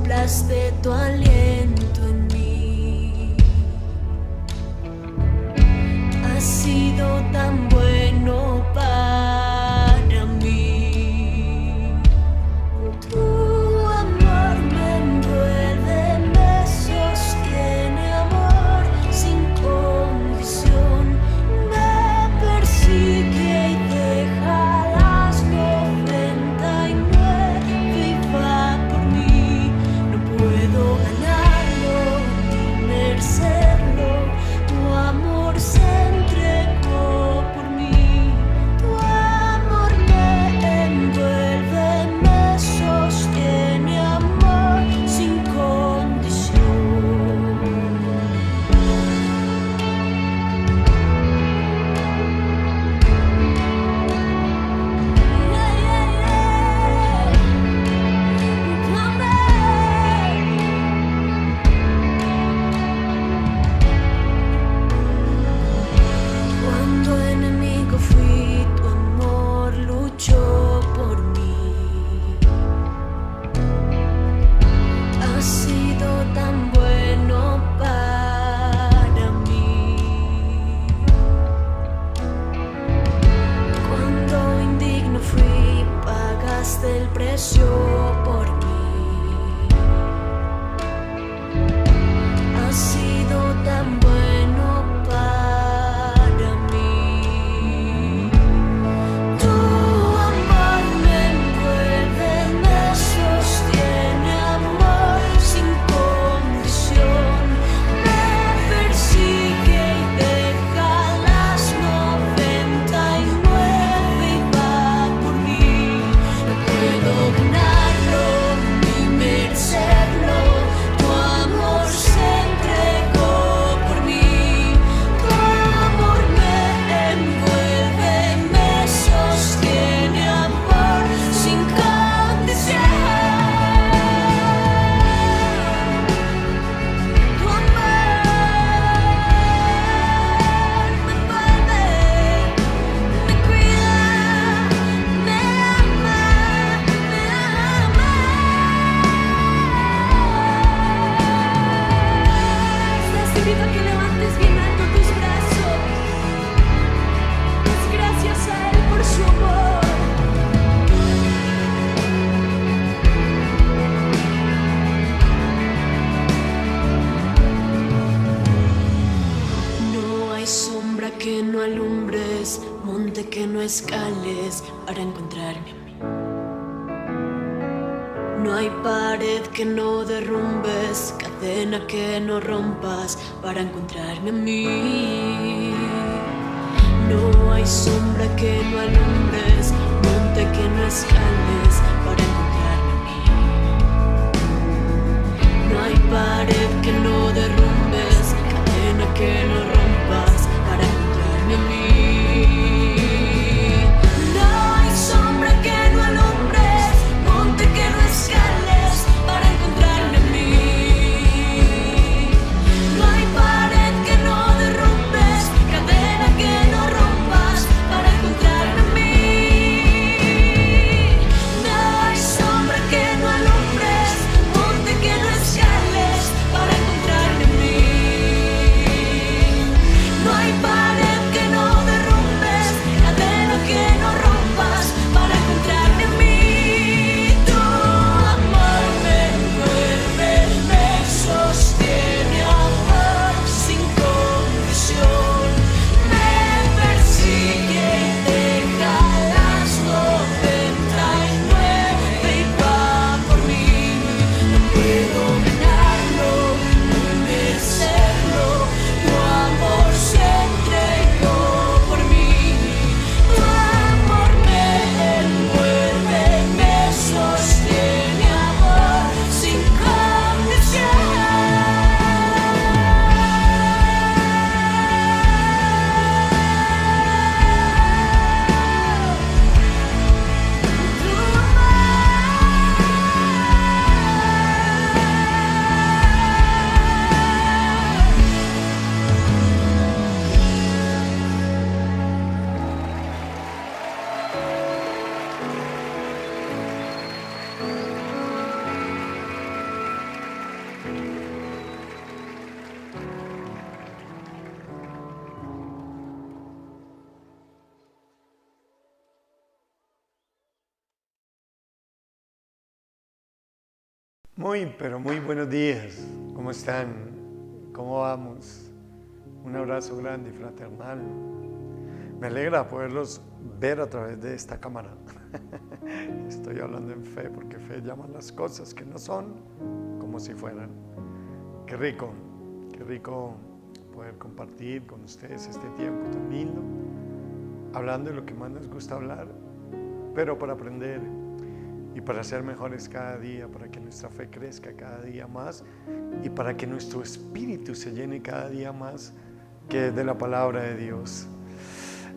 soplaste tu aliento en mí. Has sido tan bueno para mí. Tu amor me envuelve, me sostiene, amor sin condición. Me persigue y deja las 99 y va por mí. No puedo ganarlo ni merecerlo. Tu amor se entregó por mí. Tu amor me envuelve, me sostiene, amor sin condición. Cuando enemigo fui, tu amor luchó por mí. Has sido tan bueno para mí. Cuando indigno fui, pagaste el precio por mí. Has sido tan bueno para mí. Tu amor me envuelve, me sostiene, amor sin condición. Me persigue y deja las 99 y va por mí. No puedo ganarlo ni merecerlo. Tu amor se entregó por mí. Tu amor me envuelve, me sostiene, amor sin condición. Tu amor me envuelve, me cuida, me ama, me ama. Te invito a que levantes bien alto tus brazos. Des gracias a Él por su amor. No hay sombra que no alumbres, monte que no escales para encontrarme a mí. No hay pared que no derrumbes, cadena que no rompas para encontrarme a mí. No hay sombra que no alumbres, monte que no escales para encontrarme a mí. No hay pared que no derrumbes, cadena que no rompas para encontrarme a mí. No hay sombra que no alumbres, monte que no escales para encontrarme a mí. No hay pared que no derrumbes, cadena que no rompas para encontrarme a mí. No Pero muy buenos días. ¿Cómo están? ¿Cómo vamos? Un abrazo grande y fraternal. Me alegra poderlos ver a través de esta cámara. Estoy hablando en fe porque fe llama las cosas que no son como si fueran. Qué rico poder compartir con ustedes este tiempo tan lindo, hablando de lo que más nos gusta hablar, pero para aprender y para ser mejores cada día, para que nuestra fe crezca cada día más y para que nuestro espíritu se llene cada día más, que es de la palabra de Dios,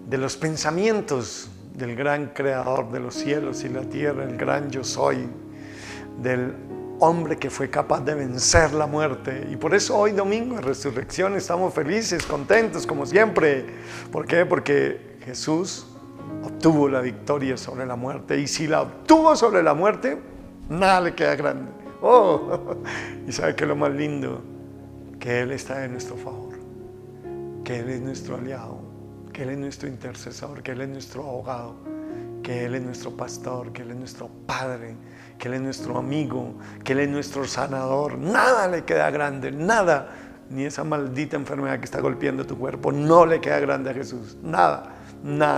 de los pensamientos del gran creador de los cielos y la tierra, el gran yo soy, del hombre que fue capaz de vencer la muerte. Y por eso hoy domingo de resurrección estamos felices, contentos como siempre. ¿Por qué? Porque Jesús obtuvo la victoria sobre la muerte, y si la obtuvo sobre la muerte, nada le queda grande. Y sabe que lo más lindo, que Él está de nuestro favor, que Él es nuestro aliado, que Él es nuestro intercesor, que Él es nuestro abogado, que Él es nuestro pastor, que Él es nuestro padre, que Él es nuestro amigo, que Él es nuestro sanador. Nada le queda grande, nada, ni esa maldita enfermedad que está golpeando tu cuerpo, no le queda grande a Jesús, nada,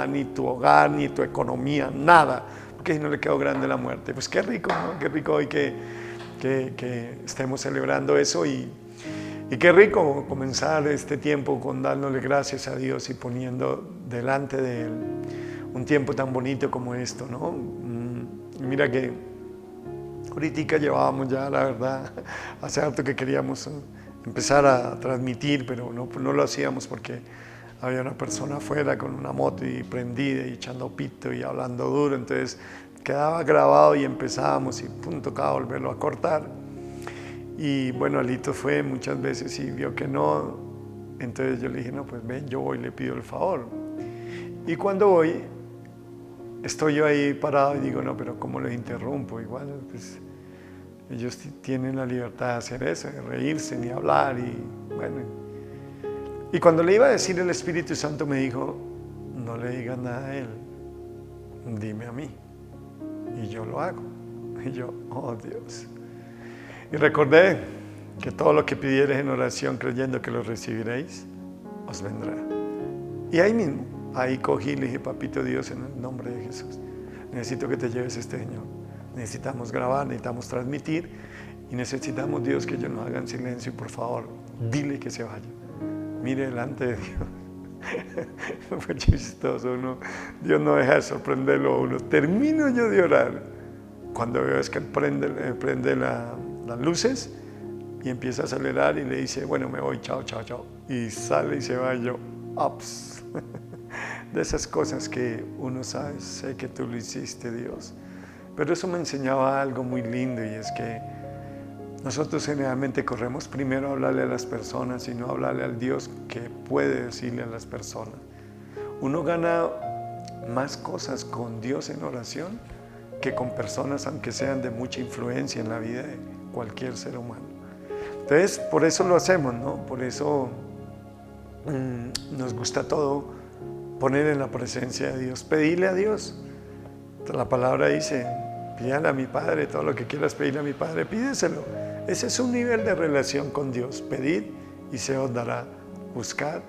ni tu hogar, ni tu economía, nada, porque no le quedó grande la muerte. Pues qué rico, ¿no? Qué rico hoy que estemos celebrando eso, y qué rico comenzar este tiempo con dándole gracias a Dios y poniendo delante de Él un tiempo tan bonito como esto, ¿no? Y mira que ahorita llevábamos ya, la verdad, hace harto que queríamos empezar a transmitir, pero no lo hacíamos porque había una persona afuera con una moto y prendida y echando pito y hablando duro, entonces quedaba grabado y empezábamos y tocaba volverlo a cortar. Y bueno, Alito fue muchas veces y vio que no, entonces yo le dije, no, pues ven, yo voy y le pido el favor. Y cuando voy, estoy yo ahí parado y digo, no, pero ¿cómo les interrumpo? Igual, pues ellos tienen la libertad de hacer eso, de reírse, ni hablar, y bueno. Y cuando le iba a decir, el Espíritu Santo me dijo, no le digas nada a él, dime a mí, y yo lo hago. Y yo, oh Dios. Y recordé que todo lo que pidiereis en oración, creyendo que lo recibiréis, os vendrá. Y ahí mismo, ahí cogí y le dije, papito Dios, en el nombre de Jesús, necesito que te lleves este Señor. Necesitamos grabar, necesitamos transmitir, y necesitamos, Dios, que ellos nos hagan silencio, y por favor, dile que se vaya. Mire delante de Dios. Fue chistoso, ¿no? Dios no deja de sorprenderlo a uno. Termino yo de orar cuando veo es que él prende las luces y empieza a acelerar y le dice, bueno, me voy, chao, chao, chao. Y sale y se va, y yo, ups. De esas cosas que uno sabe, sé que tú lo hiciste, Dios. Pero eso me enseñaba algo muy lindo, y es que nosotros generalmente corremos primero a hablarle a las personas y no a hablarle al Dios que puede decirle a las personas. Uno gana más cosas con Dios en oración que con personas, aunque sean de mucha influencia en la vida de cualquier ser humano. Entonces, por eso lo hacemos, ¿no? Por eso nos gusta todo poner en la presencia de Dios, pedirle a Dios. La palabra dice, pídale a mi Padre, todo lo que quieras pedirle a mi Padre, pídeselo. Ese es un nivel de relación con Dios. Pedid y se os dará. Buscad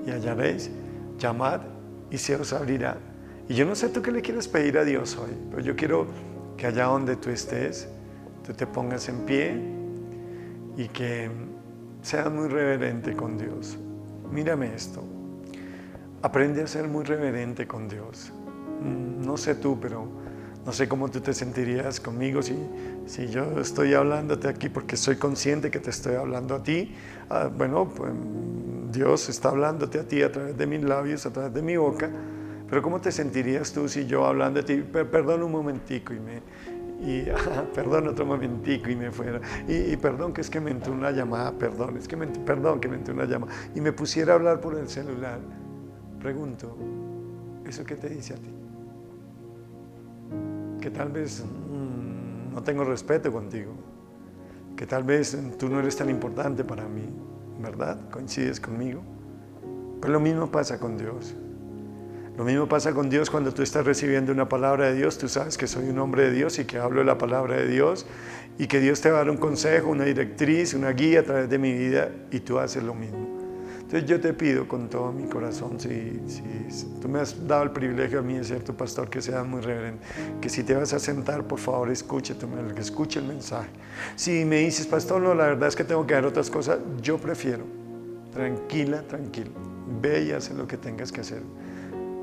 y hallaréis. Llamad y se os abrirá. Y yo no sé tú qué le quieres pedir a Dios hoy, pero yo quiero que allá donde tú estés, tú te pongas en pie y que seas muy reverente con Dios. Mírame esto. Aprende a ser muy reverente con Dios. No sé tú, pero no sé cómo tú te sentirías conmigo si yo estoy hablándote aquí, porque soy consciente que te estoy hablando a ti. Bueno, pues Dios está hablándote a ti a través de mis labios, a través de mi boca. Pero ¿cómo te sentirías tú si yo hablando de ti, perdón un momentico perdón otro momentico y me fuera, y perdón que es que me entró una llamada, perdón que me entró una llamada, y me pusiera a hablar por el celular? Pregunto, ¿eso qué te dice a ti? Que tal vez no tengo respeto contigo, que tal vez tú no eres tan importante para mí, ¿verdad? ¿Coincides conmigo? Pues lo mismo pasa con Dios. Lo mismo pasa con Dios cuando tú estás recibiendo una palabra de Dios. Tú sabes que soy un hombre de Dios y que hablo de la palabra de Dios y que Dios te va a dar un consejo, una directriz, una guía a través de mi vida y tú haces lo mismo. Entonces yo te pido con todo mi corazón, si tú me has dado el privilegio a mí de ser tu pastor, que seas muy reverente, que si te vas a sentar, por favor escuche el mensaje. Si me dices, pastor, no, la verdad es que tengo que hacer otras cosas, yo prefiero, tranquilo, ve y haz lo que tengas que hacer.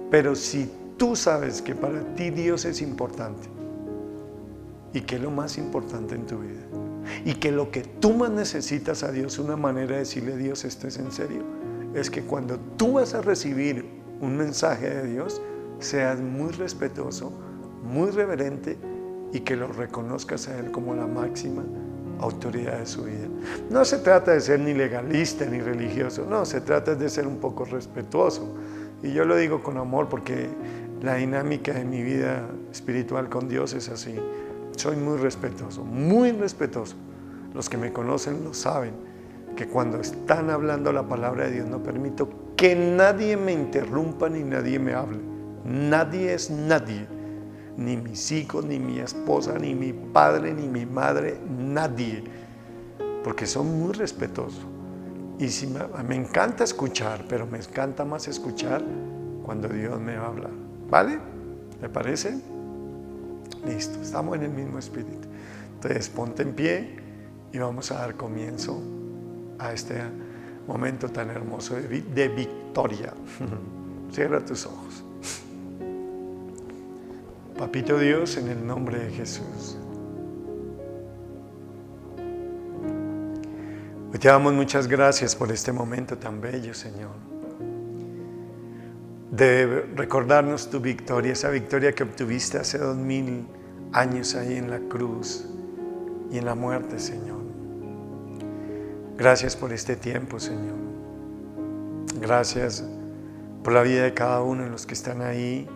Pero si tú sabes que para ti Dios es importante y que es lo más importante en tu vida y que lo que tú más necesitas a Dios, una manera de decirle a Dios esto es en serio, es que cuando tú vas a recibir un mensaje de Dios, seas muy respetuoso, muy reverente y que lo reconozcas a Él como la máxima autoridad de su vida. No se trata de ser ni legalista ni religioso, no, se trata de ser un poco respetuoso. Y yo lo digo con amor porque la dinámica de mi vida espiritual con Dios es así. Soy muy respetuoso, muy respetuoso. Los que me conocen lo saben, que cuando están hablando la palabra de Dios no permito que nadie me interrumpa ni nadie me hable. Nadie es nadie. Ni mis hijos, ni mi esposa, ni mi padre, ni mi madre, nadie. Porque son muy respetuosos. Y si me encanta escuchar, pero me encanta más escuchar cuando Dios me va a hablar. ¿Vale? ¿Me parece? Listo, estamos en el mismo espíritu. Entonces ponte en pie y vamos a dar comienzo a este momento tan hermoso de victoria. Cierra tus ojos. Papito Dios, en el nombre de Jesús. Hoy te damos muchas gracias por este momento tan bello, Señor, de recordarnos tu victoria, esa victoria que obtuviste hace 2000 años ahí en la cruz y en la muerte, Señor. Gracias por este tiempo, Señor. Gracias por la vida de cada uno de los que están ahí,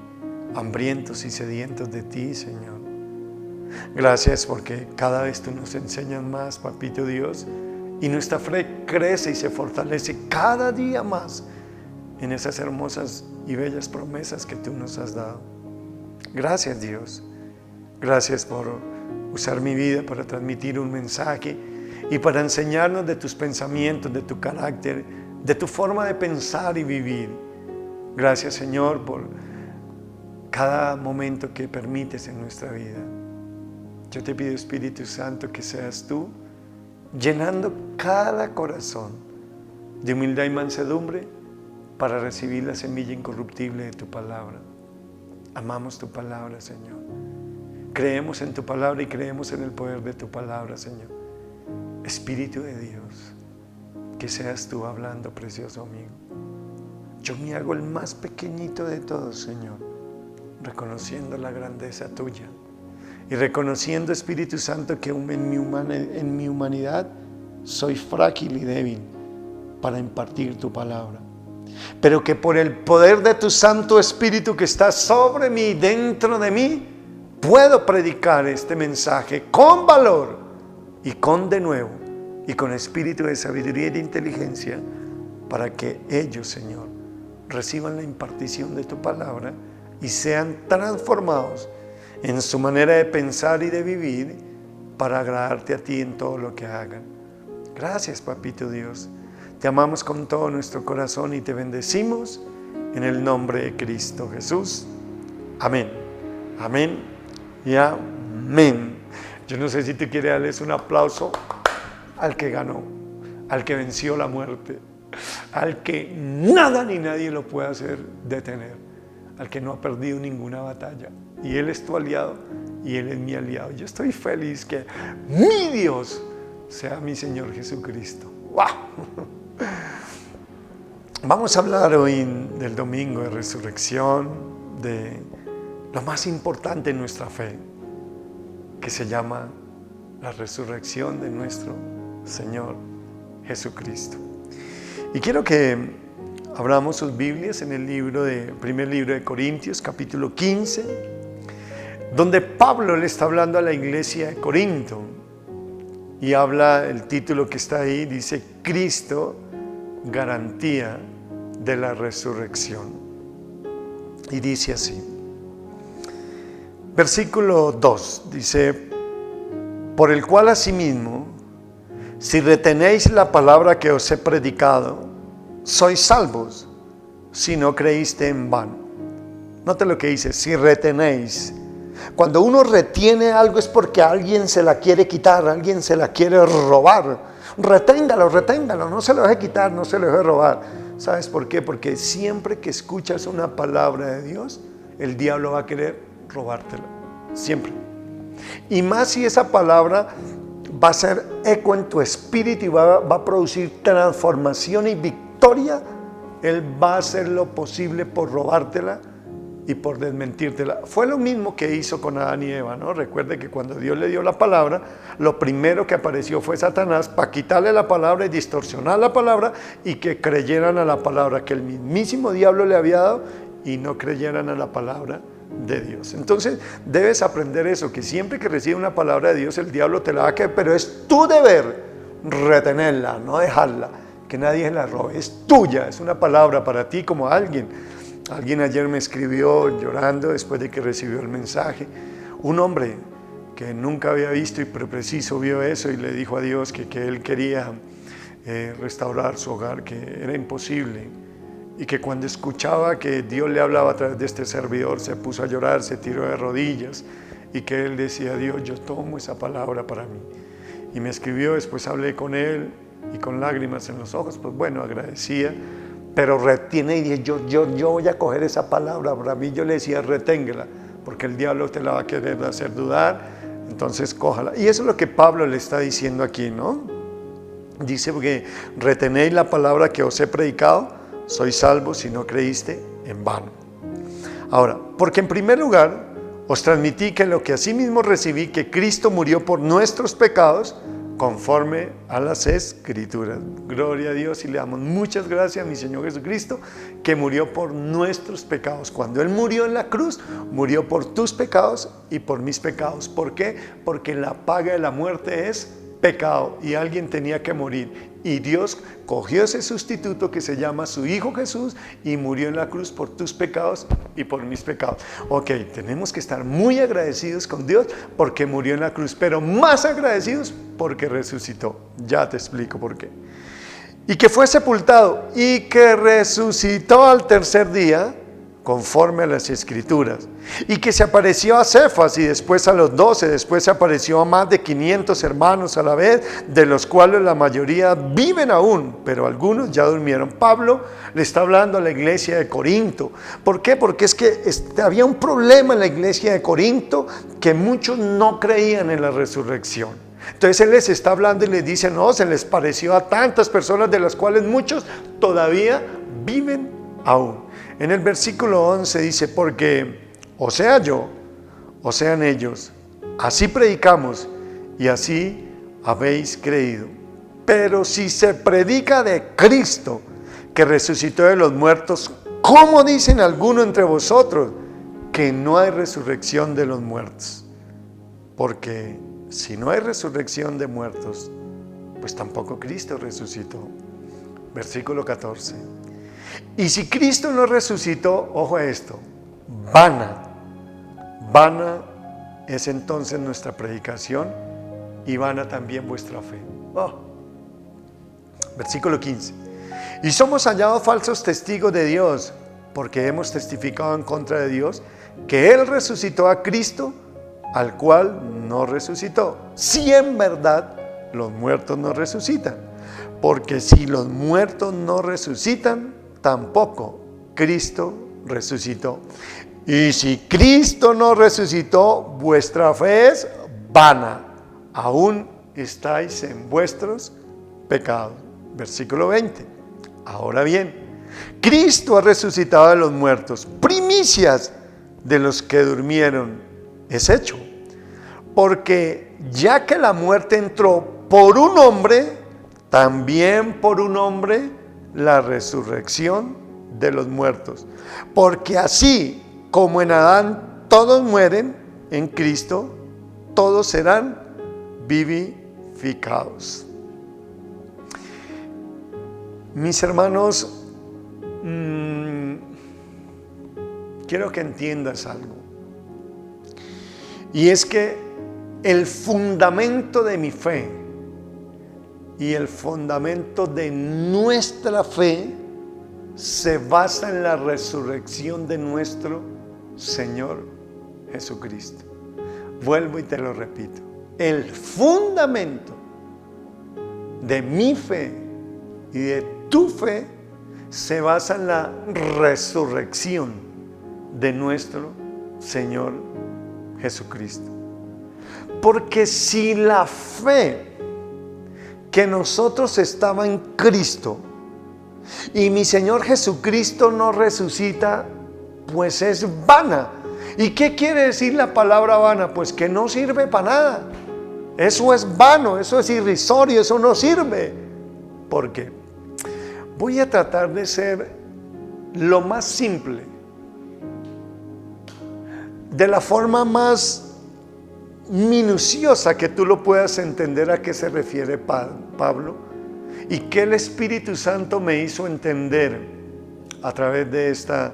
hambrientos y sedientos de ti, Señor. Gracias porque cada vez tú nos enseñas más, Papito Dios, y nuestra fe crece y se fortalece cada día más en esas hermosas y bellas promesas que tú nos has dado. Gracias, Dios. Gracias por usar mi vida para transmitir un mensaje y para enseñarnos de tus pensamientos, de tu carácter, de tu forma de pensar y vivir. Gracias, Señor, por cada momento que permites en nuestra vida. Yo te pido, Espíritu Santo, que seas tú llenando cada corazón de humildad y mansedumbre para recibir la semilla incorruptible de tu palabra. Amamos tu palabra, Señor. Creemos en tu palabra y creemos en el poder de tu palabra, Señor. Espíritu de Dios, que seas tú hablando, precioso amigo. Yo me hago el más pequeñito de todos, Señor, reconociendo la grandeza tuya. Y reconociendo, Espíritu Santo, que en mi humanidad soy frágil y débil para impartir tu palabra. Pero que por el poder de tu Santo Espíritu que está sobre mí, dentro de mí, puedo predicar este mensaje con valor y con denuedo y con espíritu de sabiduría y de inteligencia para que ellos, Señor, reciban la impartición de tu palabra y sean transformados en su manera de pensar y de vivir para agradarte a ti en todo lo que hagan. Gracias, Papito Dios. Te amamos con todo nuestro corazón y te bendecimos en el nombre de Cristo Jesús. Amén. Amén y amén. Yo no sé si tú quieres darles un aplauso al que ganó, al que venció la muerte, al que nada ni nadie lo puede hacer detener, al que no ha perdido ninguna batalla. Y Él es tu aliado y Él es mi aliado. Yo estoy feliz que mi Dios sea mi Señor Jesucristo. ¡Wow! Vamos a hablar hoy del domingo de resurrección, de lo más importante en nuestra fe, que se llama la resurrección de nuestro Señor Jesucristo. Y quiero que abramos sus Biblias en el primer libro de Corintios, capítulo 15, donde Pablo le está hablando a la iglesia de Corinto y habla, el título que está ahí dice: Cristo, garantía de la resurrección. Y dice así, versículo 2, dice, por el cual asimismo, si retenéis la palabra que os he predicado, sois salvos, si no creíste en vano. Note lo que dice, si retenéis. Cuando uno retiene algo es porque alguien se la quiere quitar, alguien se la quiere robar. Reténgalo, no se lo deje quitar, no se lo deje robar. ¿Sabes por qué? Porque siempre que escuchas una palabra de Dios, el diablo va a querer robártela, siempre. Y más si esa palabra va a ser eco en tu espíritu y va a producir transformación y victoria, él va a hacer lo posible por robártela y por desmentírtela. Fue lo mismo que hizo con Adán y Eva, ¿no? Recuerde que cuando Dios le dio la palabra, lo primero que apareció fue Satanás para quitarle la palabra y distorsionar la palabra y que creyeran a la palabra que el mismísimo diablo le había dado y no creyeran a la palabra de Dios. Entonces debes aprender eso, que siempre que recibes una palabra de Dios, el diablo te la va a querer, pero es tu deber retenerla, no dejarla, que nadie la robe, es tuya, es una palabra para ti como alguien. Alguien ayer me escribió llorando después de que recibió el mensaje, un hombre que nunca había visto y pero preciso vio eso y le dijo a Dios que él quería restaurar su hogar, que era imposible, y que cuando escuchaba que Dios le hablaba a través de este servidor se puso a llorar, se tiró de rodillas y que él decía, Dios, yo tomo esa palabra para mí. Y me escribió, después hablé con él y con lágrimas en los ojos, pues bueno, agradecía, pero retiene y dije, yo voy a coger esa palabra para mí. Yo le decía, reténgela, porque el diablo te la va a querer hacer dudar, entonces cójala. Y eso es lo que Pablo le está diciendo aquí, ¿no? Dice que retenéis la palabra que os he predicado, sois salvos si no creíste en vano. Ahora, porque en primer lugar os transmití que lo que asimismo recibí, que Cristo murió por nuestros pecados, conforme a las Escrituras. Gloria a Dios y le damos muchas gracias a mi Señor Jesucristo, que murió por nuestros pecados. Cuando Él murió en la cruz, murió por tus pecados y por mis pecados. ¿Por qué? Porque la paga de la muerte es pecado y alguien tenía que morir. Y Dios cogió ese sustituto que se llama su Hijo Jesús y murió en la cruz por tus pecados y por mis pecados. Ok, tenemos que estar muy agradecidos con Dios porque murió en la cruz, pero más agradecidos porque resucitó. Ya te explico por qué. Y que fue sepultado y que resucitó al tercer día, conforme a las Escrituras, y que se apareció a Cefas y después a los 12, después se apareció a más de 500 hermanos a la vez, de los cuales la mayoría viven aún, pero algunos ya durmieron. Pablo le está hablando a la iglesia de Corinto. ¿Por qué? Porque es que había un problema en la iglesia de Corinto, que muchos no creían en la resurrección. Entonces él les está hablando y les dice, no, se les pareció a tantas personas, de las cuales muchos todavía viven aún. En el versículo 11 dice, porque o sea yo, o sean ellos, así predicamos y así habéis creído. Pero si se predica de Cristo, que resucitó de los muertos, ¿cómo dicen algunos entre vosotros que no hay resurrección de los muertos? Porque si no hay resurrección de muertos, pues tampoco Cristo resucitó. Versículo 14. Y si Cristo no resucitó, ojo a esto, vana es entonces nuestra predicación y vana también vuestra fe. Versículo 15. Y somos hallados falsos testigos de Dios, porque hemos testificado en contra de Dios que Él resucitó a Cristo, al cual no resucitó. Si en verdad los muertos no resucitan, porque si los muertos no resucitan, tampoco Cristo resucitó. Y si Cristo no resucitó, vuestra fe es vana, aún estáis en vuestros pecados. Versículo 20. Ahora bien, Cristo ha resucitado de los muertos, primicias de los que durmieron es hecho. Porque ya que la muerte entró por un hombre, también por un hombre la resurrección de los muertos. Porque así como en Adán todos mueren, en Cristo todos serán vivificados. Mis hermanos, quiero que entiendas algo. Y es que el fundamento de mi fe y el fundamento de nuestra fe se basa en la resurrección de nuestro Señor Jesucristo. Vuelvo y te lo repito. El fundamento de mi fe y de tu fe se basa en la resurrección de nuestro Señor Jesucristo. Porque si la fe que nosotros estaba en Cristo y mi Señor Jesucristo no resucita, pues es vana. ¿Y qué quiere decir la palabra vana? Pues que no sirve para nada. Eso es vano, eso es irrisorio, eso no sirve. ¿Por qué? Voy a tratar de ser lo más simple, de la forma más minuciosa que tú lo puedas entender a qué se refiere Pablo y qué el Espíritu Santo me hizo entender a través de esta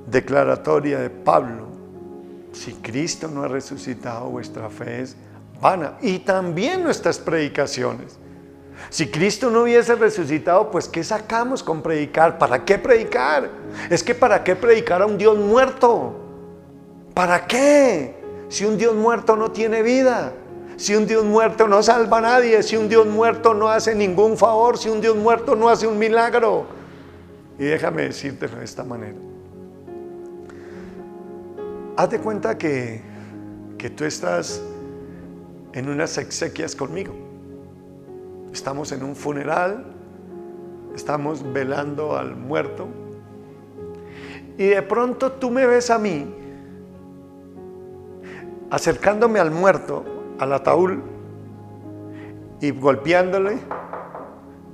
declaratoria de Pablo. Si Cristo no ha resucitado, vuestra fe es vana, y también nuestras predicaciones. Si Cristo no hubiese resucitado, pues ¿qué sacamos con predicar? ¿Para qué predicar? Es que ¿para qué predicar a un Dios muerto? ¿Para qué? Si un Dios muerto no tiene vida, si un Dios muerto no salva a nadie, si un Dios muerto no hace ningún favor, si un Dios muerto no hace un milagro. Y déjame decírtelo de esta manera. Haz de cuenta que tú estás en unas exequias conmigo. Estamos en un funeral, estamos velando al muerto, y de pronto tú me ves a mí acercándome al muerto, al ataúd, y golpeándole.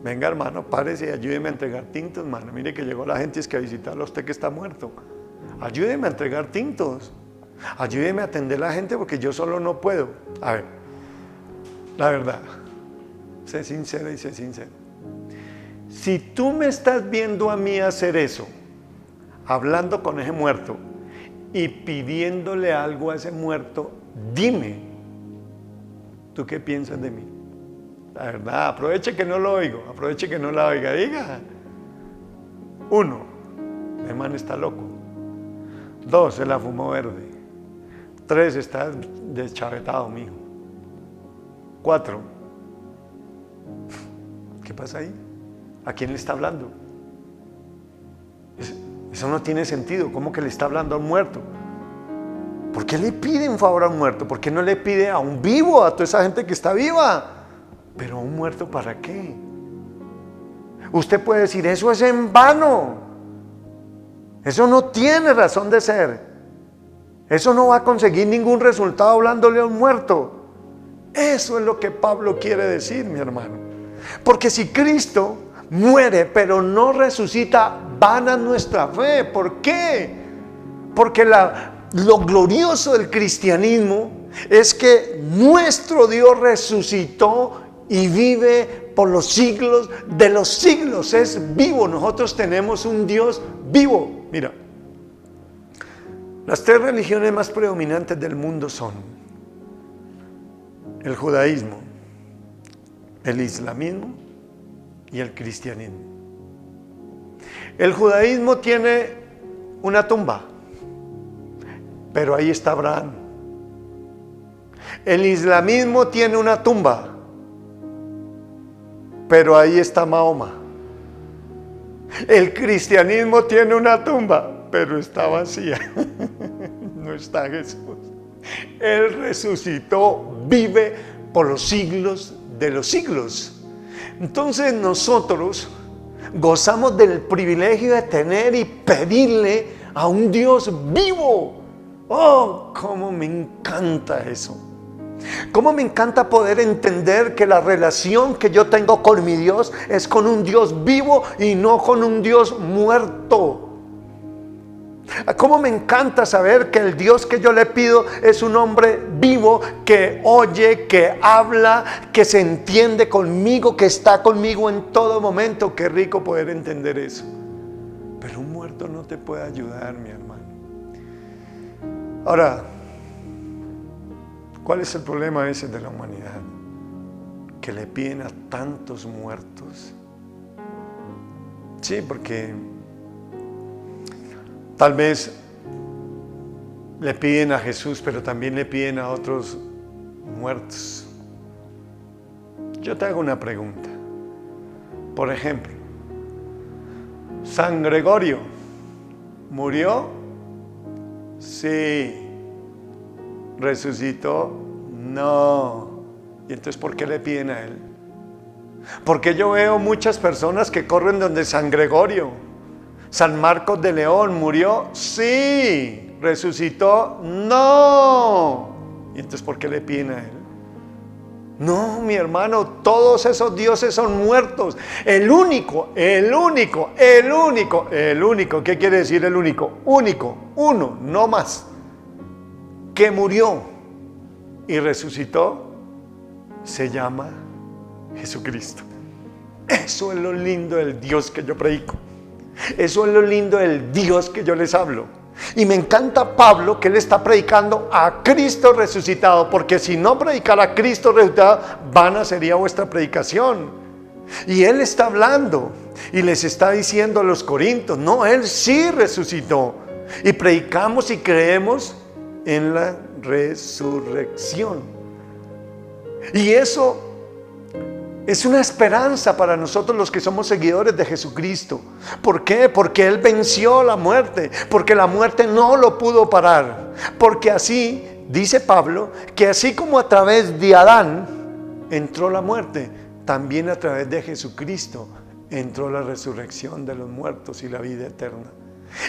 Venga, hermano, párese y ayúdeme a entregar tintos, hermano. Mire que llegó la gente, es que a visitarlo a usted que está muerto. Ayúdeme a entregar tintos. Ayúdeme a atender a la gente porque yo solo no puedo. A ver, la verdad, sé sincera y sé sincero. Si tú me estás viendo a mí hacer eso, hablando con ese muerto y pidiéndole algo a ese muerto, dime, ¿tú qué piensas de mí? La verdad, aproveche que no lo oigo, aproveche que no la oiga, diga. 1, el man está loco. 2, se la fumó verde. 3, está deschavetado, mijo. 4, ¿qué pasa ahí? ¿A quién le está hablando? Eso no tiene sentido. ¿Cómo que le está hablando a un muerto? ¿Por qué le pide un favor a un muerto? ¿Por qué no le pide a un vivo, a toda esa gente que está viva? Pero a un muerto, ¿para qué? Usted puede decir, eso es en vano. Eso no tiene razón de ser. Eso no va a conseguir ningún resultado hablándole a un muerto. Eso es lo que Pablo quiere decir, mi hermano. Porque si Cristo muere pero no resucita, vana nuestra fe. ¿Por qué? Porque lo glorioso del cristianismo es que nuestro Dios resucitó y vive por los siglos de los siglos. Es vivo. Nosotros tenemos un Dios vivo. Mira, las 3 religiones más predominantes del mundo son el judaísmo, el islamismo y el cristianismo. El judaísmo tiene una tumba, pero ahí está Abraham. El islamismo tiene una tumba, pero ahí está Mahoma. El cristianismo tiene una tumba, pero está vacía. No está Jesús. Él resucitó, vive por los siglos de los siglos. Entonces nosotros gozamos del privilegio de tener y pedirle a un Dios vivo. Oh, cómo me encanta eso. Cómo me encanta poder entender que la relación que yo tengo con mi Dios es con un Dios vivo y no con un Dios muerto. Cómo me encanta saber que el Dios que yo le pido es un hombre vivo que oye, que habla, que se entiende conmigo, que está conmigo en todo momento. Qué rico poder entender eso. Pero un muerto no te puede ayudar, mi hermano. Ahora, ¿cuál es el problema ese de la humanidad? Que le piden a tantos muertos. Sí, porque tal vez le piden a Jesús, pero también le piden a otros muertos. Yo te hago una pregunta. Por ejemplo, San Gregorio murió, sí. ¿Resucitó? No. ¿Y entonces por qué le piden a él? Porque yo veo muchas personas que corren donde San Gregorio. San Marcos de León murió, sí. ¿Resucitó? No. ¿Y entonces por qué le piden a él? No, mi hermano, todos esos dioses son muertos. El único, ¿qué quiere decir el único? Único, uno, no más, que murió y resucitó, se llama Jesucristo. Eso es lo lindo del Dios que yo predico. Eso es lo lindo del Dios que yo les hablo. Y me encanta Pablo, que él está predicando a Cristo resucitado, porque si no predicara a Cristo resucitado, vana sería vuestra predicación. Y él está hablando y les está diciendo a los corintios, no, él sí resucitó. Y predicamos y creemos en la resurrección. Y eso es una esperanza para nosotros los que somos seguidores de Jesucristo. ¿Por qué? Porque Él venció la muerte, porque la muerte no lo pudo parar. Porque así, dice Pablo, que así como a través de Adán entró la muerte, también a través de Jesucristo entró la resurrección de los muertos y la vida eterna.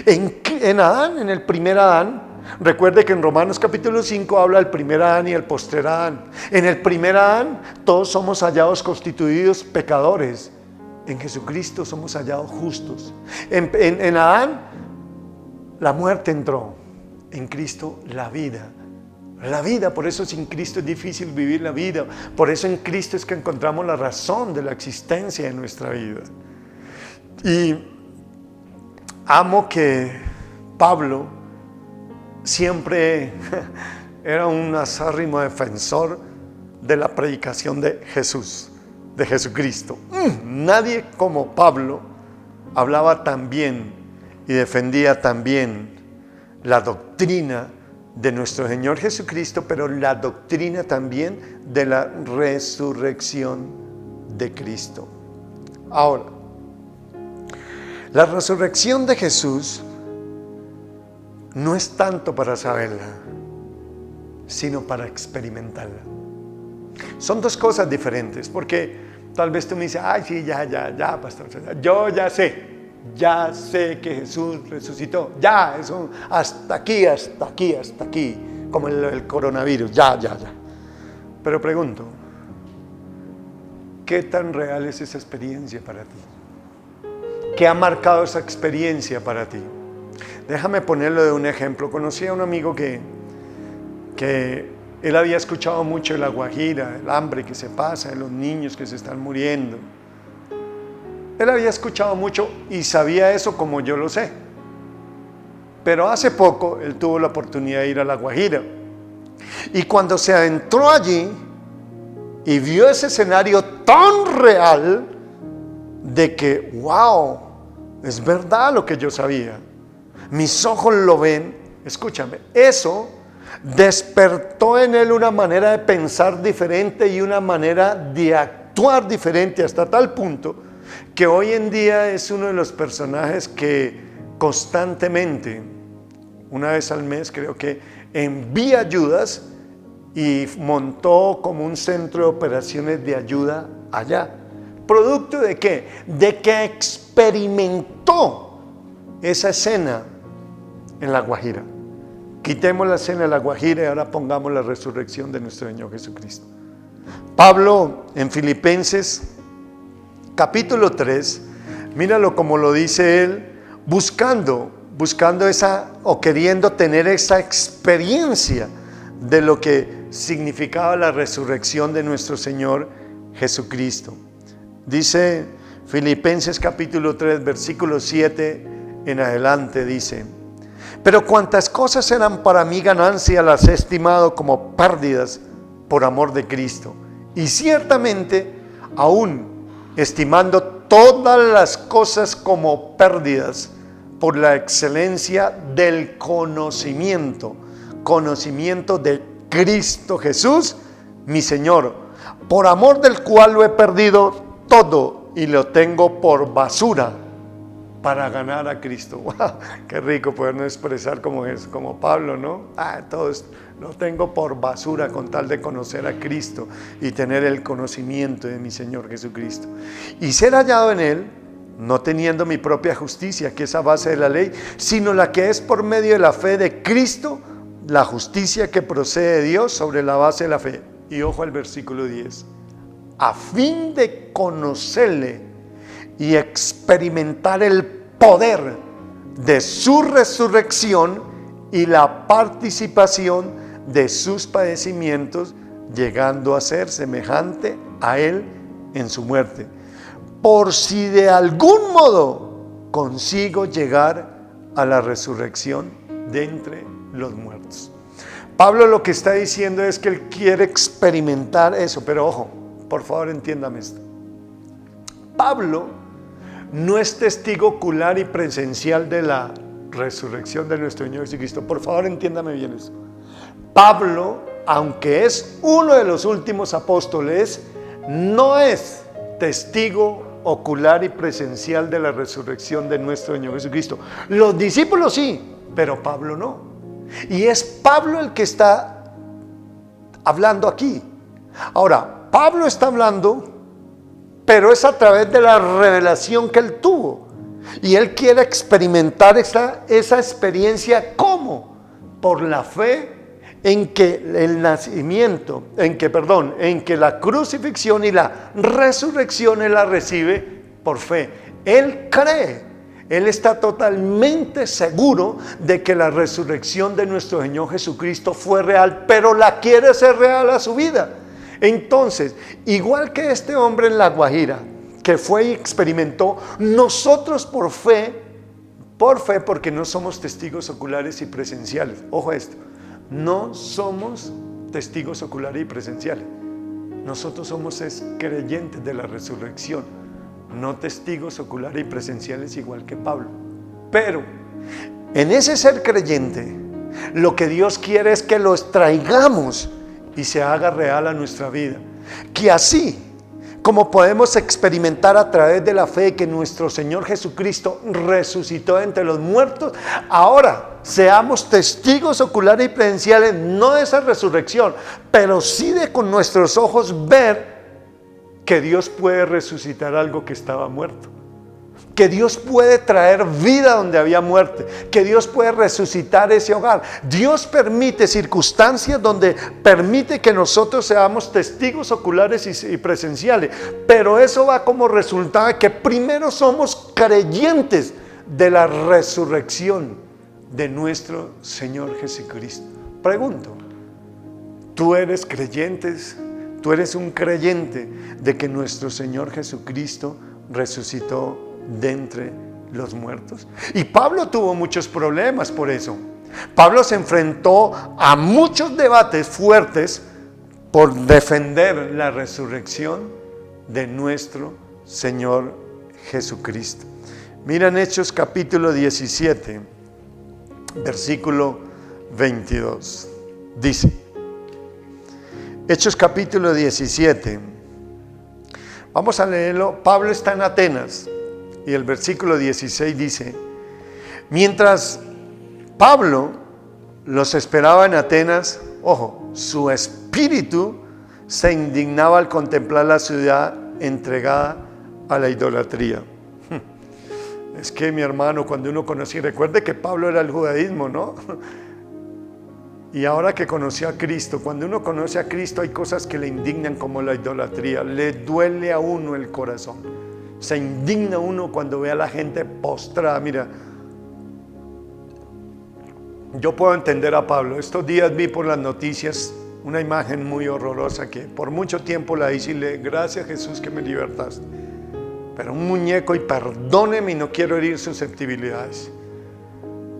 En Adán, en el primer Adán, recuerde que en Romanos capítulo 5 habla del primer Adán y el postrer Adán. En el primer Adán todos somos hallados constituidos pecadores. En Jesucristo somos hallados justos. En Adán la muerte entró. En Cristo la vida. La vida, por eso sin Cristo es difícil vivir la vida. Por eso en Cristo es que encontramos la razón de la existencia de nuestra vida. Y amo que Pablo siempre era un acérrimo defensor de la predicación de Jesús, de Jesucristo. Nadie como Pablo hablaba tan bien y defendía tan bien la doctrina de nuestro Señor Jesucristo, pero la doctrina también de la resurrección de Cristo. Ahora, la resurrección de Jesús no es tanto para saberla, sino para experimentarla. Son dos cosas diferentes, porque tal vez tú me dices, ay, sí, ya, pastor, yo ya sé que Jesús resucitó, ya, eso, hasta aquí, como el coronavirus, ya. Pero pregunto, ¿qué tan real es esa experiencia para ti? ¿Qué ha marcado esa experiencia para ti? Déjame ponerlo de un ejemplo. Conocí a un amigo que él había escuchado mucho de la Guajira, el hambre que se pasa, de los niños que se están muriendo. Él había escuchado mucho y sabía eso como yo lo sé. Pero hace poco él tuvo la oportunidad de ir a la Guajira. Y cuando se adentró allí y vio ese escenario tan real de que, wow, es verdad lo que yo sabía. Mis ojos lo ven. Escúchame, eso despertó en él una manera de pensar diferente y una manera de actuar diferente, hasta tal punto que hoy en día es uno de los personajes que constantemente, una vez al mes creo que, envía ayudas y montó como un centro de operaciones de ayuda allá. ¿Producto de qué? De que experimentó esa escena en la Guajira. Quitemos la escena de la Guajira y ahora pongamos la resurrección de nuestro Señor Jesucristo. Pablo en Filipenses capítulo 3, míralo como lo dice él, buscando esa, o queriendo tener esa experiencia de lo que significaba la resurrección de nuestro Señor Jesucristo. Dice Filipenses capítulo 3, versículo 7 en adelante, dice: Pero cuantas cosas eran para mí ganancia, las he estimado como pérdidas por amor de Cristo. Y ciertamente, aún estimando todas las cosas como pérdidas por la excelencia del conocimiento de Cristo Jesús, mi Señor, por amor del cual lo he perdido todo y lo tengo por basura para ganar a Cristo. ¡Wow! Qué rico podernos expresar como Pablo, ¿no? Todo esto lo tengo por basura con tal de conocer a Cristo y tener el conocimiento de mi Señor Jesucristo. Y ser hallado en Él, no teniendo mi propia justicia, que es a base de la ley, sino la que es por medio de la fe de Cristo, la justicia que procede de Dios sobre la base de la fe. Y ojo al versículo 10. A fin de conocerle y experimentar el poder de su resurrección y la participación de sus padecimientos, llegando a ser semejante a Él en su muerte, por si de algún modo consigo llegar a la resurrección de entre los muertos. Pablo lo que está diciendo es que él quiere experimentar eso, pero ojo, por favor entiéndame esto. Pablo no es testigo ocular y presencial de la resurrección de nuestro Señor Jesucristo. Por favor entiéndame bien eso. Pablo, aunque es uno de los últimos apóstoles, no es testigo ocular y presencial de la resurrección de nuestro Señor Jesucristo. Los discípulos sí, pero Pablo no. Y es Pablo el que está hablando aquí. Ahora, Pablo está hablando, pero es a través de la revelación que él tuvo. Y él quiere experimentar esa experiencia. ¿Cómo? Por la fe en que el nacimiento, en que la crucifixión y la resurrección él la recibe por fe. Él cree, él está totalmente seguro de que la resurrección de nuestro Señor Jesucristo fue real, pero la quiere hacer real a su vida. Entonces, igual que este hombre en La Guajira, que fue y experimentó, nosotros por fe, porque no somos testigos oculares y presenciales. Ojo a esto. No somos testigos oculares y presenciales. Nosotros somos creyentes de la resurrección, no testigos oculares y presenciales igual que Pablo. Pero en ese ser creyente, lo que Dios quiere es que los traigamos y se haga real a nuestra vida. Que así como podemos experimentar a través de la fe que nuestro Señor Jesucristo resucitó entre los muertos, ahora seamos testigos oculares y presenciales, no de esa resurrección, pero sí de con nuestros ojos ver que Dios puede resucitar algo que estaba muerto, que Dios puede traer vida donde había muerte, que Dios puede resucitar ese hogar. Dios permite circunstancias donde permite que nosotros seamos testigos oculares y presenciales, pero eso va como resultado de que primero somos creyentes de la resurrección de nuestro Señor Jesucristo. Pregunto, ¿tú eres creyente? ¿Tú eres un creyente de que nuestro Señor Jesucristo resucitó de entre los muertos? Y Pablo tuvo muchos problemas por eso. Pablo se enfrentó a muchos debates fuertes por defender la resurrección de nuestro Señor Jesucristo. Miren Hechos capítulo 17, versículo 22. Dice, Hechos capítulo 17, vamos a leerlo. Pablo está en Atenas. Y el versículo 16 dice, mientras Pablo los esperaba en Atenas, ojo, su espíritu se indignaba al contemplar la ciudad entregada a la idolatría. Es que mi hermano, cuando uno conoció, recuerde que Pablo era el judaísmo, ¿no? Y ahora que conoció a Cristo, cuando uno conoce a Cristo hay cosas que le indignan como la idolatría, le duele a uno el corazón. Se indigna uno cuando ve a la gente postrada. Mira, yo puedo entender a Pablo. Estos días vi por las noticias una imagen muy horrorosa que por mucho tiempo la hice y le gracias Jesús que me libertaste. Pero un muñeco, y perdóneme y no quiero herir susceptibilidades,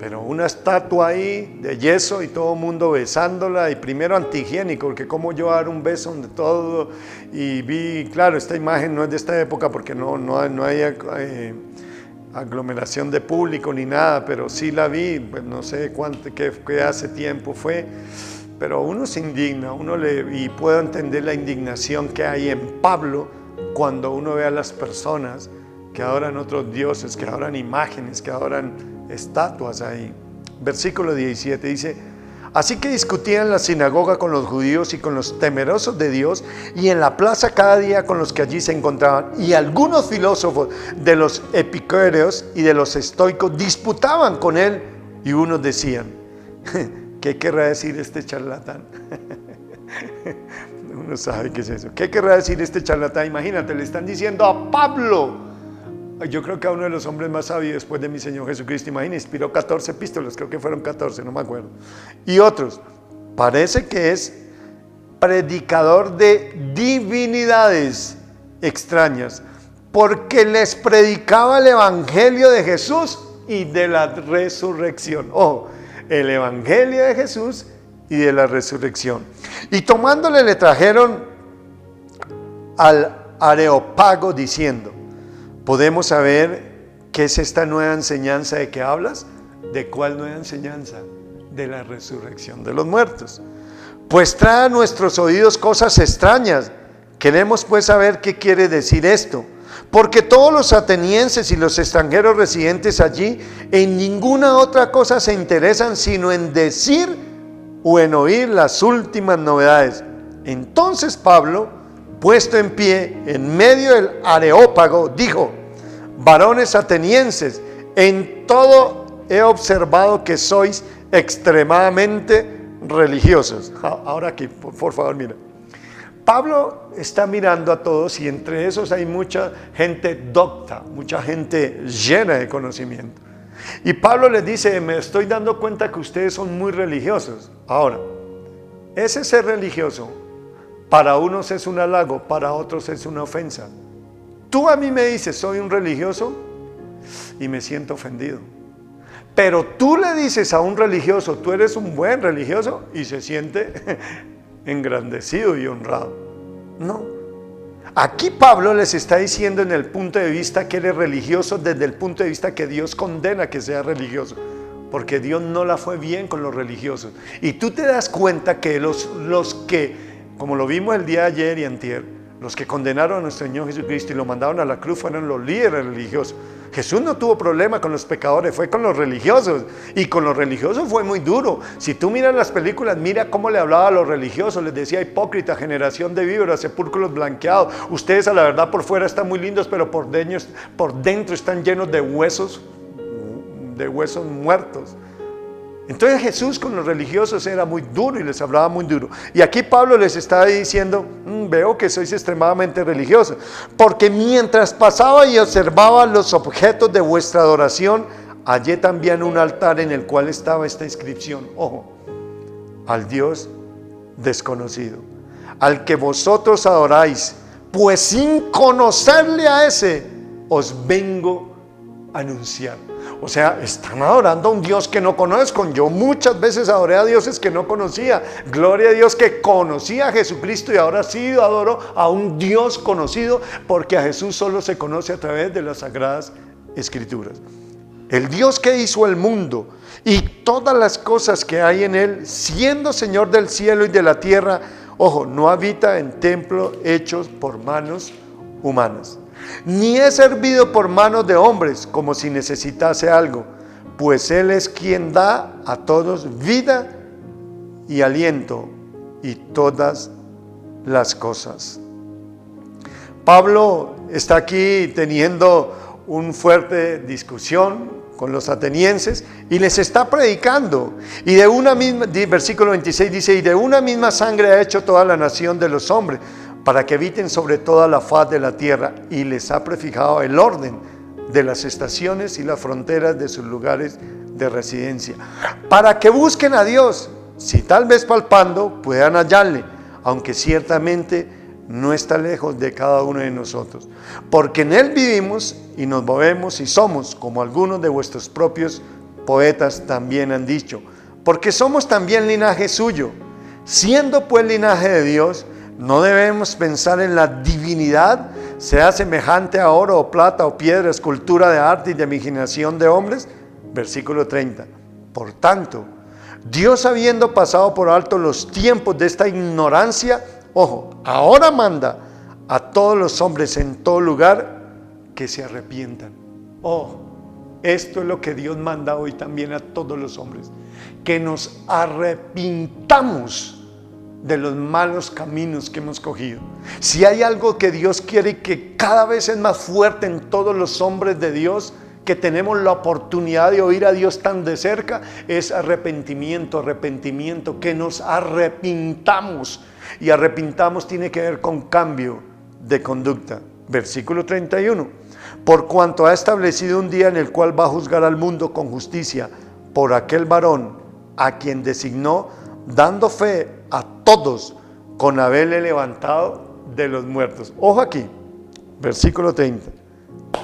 Pero una estatua ahí de yeso y todo el mundo besándola, y primero antihigiénico, porque como yo dar un beso de todo, y vi, claro, esta imagen no es de esta época porque no hay aglomeración de público ni nada, pero sí la vi, pues no sé qué hace tiempo fue, pero uno se indigna, y puedo entender la indignación que hay en Pablo cuando uno ve a las personas que adoran otros dioses, que adoran imágenes, que adoran estatuas ahí. Versículo 17 dice: así que discutían en la sinagoga con los judíos y con los temerosos de Dios, y en la plaza cada día con los que allí se encontraban. Y algunos filósofos de los epicúreos y de los estoicos disputaban con él, y unos decían: ¿qué querrá decir este charlatán? Uno sabe qué es eso. ¿Qué querrá decir este charlatán? Imagínate, le están diciendo a Pablo, yo creo que a uno de los hombres más sabios después de mi Señor Jesucristo, imagínate, inspiró 14 epístolas, creo que fueron 14, no me acuerdo. Y otros, parece que es predicador de divinidades extrañas, porque les predicaba el evangelio de Jesús y de la resurrección. Ojo, el evangelio de Jesús y de la resurrección. Y tomándole le trajeron al Areópago diciendo: ¿podemos saber qué es esta nueva enseñanza de que hablas? ¿De cuál nueva enseñanza? De la resurrección de los muertos. Pues trae a nuestros oídos cosas extrañas. Queremos pues saber qué quiere decir esto. Porque todos los atenienses y los extranjeros residentes allí en ninguna otra cosa se interesan sino en decir o en oír las últimas novedades. Entonces Pablo, puesto en pie en medio del Areópago, dijo: varones atenienses, en todo he observado que sois extremadamente religiosos. Ahora aquí, por favor, mira. Pablo está mirando a todos, y entre esos hay mucha gente docta, mucha gente llena de conocimiento. Y Pablo les dice: me estoy dando cuenta que ustedes son muy religiosos. Ahora, ese ser religioso para unos es un halago, para otros es una ofensa. Tú a mí me dices: soy un religioso, y me siento ofendido. Pero tú le dices a un religioso: tú eres un buen religioso, y se siente engrandecido y honrado. No. Aquí Pablo les está diciendo en el punto de vista que eres religioso, desde el punto de vista que Dios condena que sea religioso, porque Dios no la fue bien con los religiosos. Y tú te das cuenta que los que, como lo vimos el día de ayer y antier, los que condenaron a nuestro Señor Jesucristo y lo mandaron a la cruz fueron los líderes religiosos. Jesús no tuvo problema con los pecadores, fue con los religiosos. Y con los religiosos fue muy duro. Si tú miras las películas, mira cómo le hablaba a los religiosos. Les decía: hipócrita, generación de víboras, sepulcros blanqueados. Ustedes a la verdad por fuera están muy lindos, pero por dentro están llenos de huesos muertos. Entonces Jesús con los religiosos era muy duro y les hablaba muy duro. Y aquí Pablo les está diciendo: veo que sois extremadamente religiosos, porque mientras pasaba y observaba los objetos de vuestra adoración, hallé también un altar en el cual estaba esta inscripción: ojo, al Dios desconocido, al que vosotros adoráis, pues sin conocerle a ese os vengo a anunciar. O sea, están adorando a un Dios que no conozco. Yo muchas veces adoré a dioses que no conocía. Gloria a Dios que conocía a Jesucristo, y ahora sí adoro a un Dios conocido, porque a Jesús solo se conoce a través de las Sagradas Escrituras. El Dios que hizo el mundo y todas las cosas que hay en él, siendo Señor del cielo y de la tierra, ojo, no habita en templos hechos por manos humanas, ni es servido por manos de hombres como si necesitase algo, pues Él es quien da a todos vida y aliento y todas las cosas. Pablo está aquí teniendo una fuerte discusión con los atenienses y les está predicando. Y de una misma, versículo 26 dice: y de una misma sangre ha hecho toda la nación de los hombres, para que habiten sobre toda la faz de la tierra, y les ha prefijado el orden de las estaciones y las fronteras de sus lugares de residencia, para que busquen a Dios, si tal vez palpando puedan hallarle, aunque ciertamente no está lejos de cada uno de nosotros, porque en Él vivimos y nos movemos y somos como algunos de vuestros propios poetas también han dicho, porque somos también linaje suyo. Siendo pues linaje de Dios, no debemos pensar en la divinidad, sea semejante a oro o plata o piedra, escultura de arte y de imaginación de hombres. Versículo 30. Por tanto, Dios, habiendo pasado por alto los tiempos de esta ignorancia, ojo, ahora manda a todos los hombres en todo lugar que se arrepientan. Esto es lo que Dios manda hoy también a todos los hombres, que nos arrepintamos de los malos caminos que hemos cogido. Si hay algo que Dios quiere y que cada vez es más fuerte en todos los hombres de Dios, que tenemos la oportunidad de oír a Dios tan de cerca, es arrepentimiento, que nos arrepintamos. Y arrepintamos tiene que ver con cambio de conducta. Versículo 31. Por cuanto ha establecido un día en el cual va a juzgar al mundo con justicia por aquel varón a quien designó, dando fe a todos con haberle levantado de los muertos. Ojo aquí, versículo 30.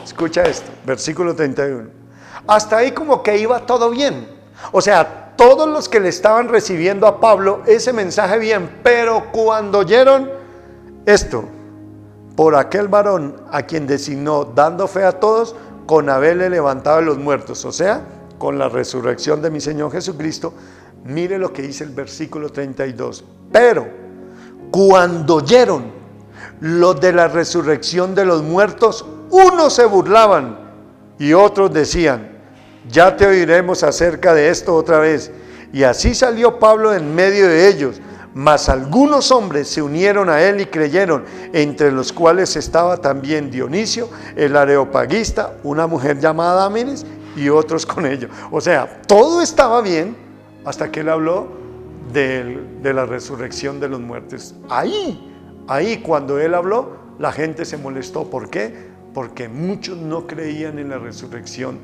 Escucha esto, versículo 31. Hasta ahí como que iba todo bien. O sea, todos los que le estaban recibiendo a Pablo ese mensaje bien, pero cuando oyeron esto, por aquel varón a quien designó, dando fe a todos con haberle levantado de los muertos, o sea, con la resurrección de mi Señor Jesucristo. Mire lo que dice el versículo 32. Pero cuando oyeron lo de la resurrección de los muertos, unos se burlaban y otros decían, ya te oiremos acerca de esto otra vez. Y así salió Pablo en medio de ellos, mas algunos hombres se unieron a él y creyeron, entre los cuales estaba también Dionisio, el areopagista, una mujer llamada Dámaris, y otros con ellos. O sea, todo estaba bien hasta que él habló de la resurrección de los muertos. Ahí cuando él habló, la gente se molestó. ¿Por qué? Porque muchos no creían en la resurrección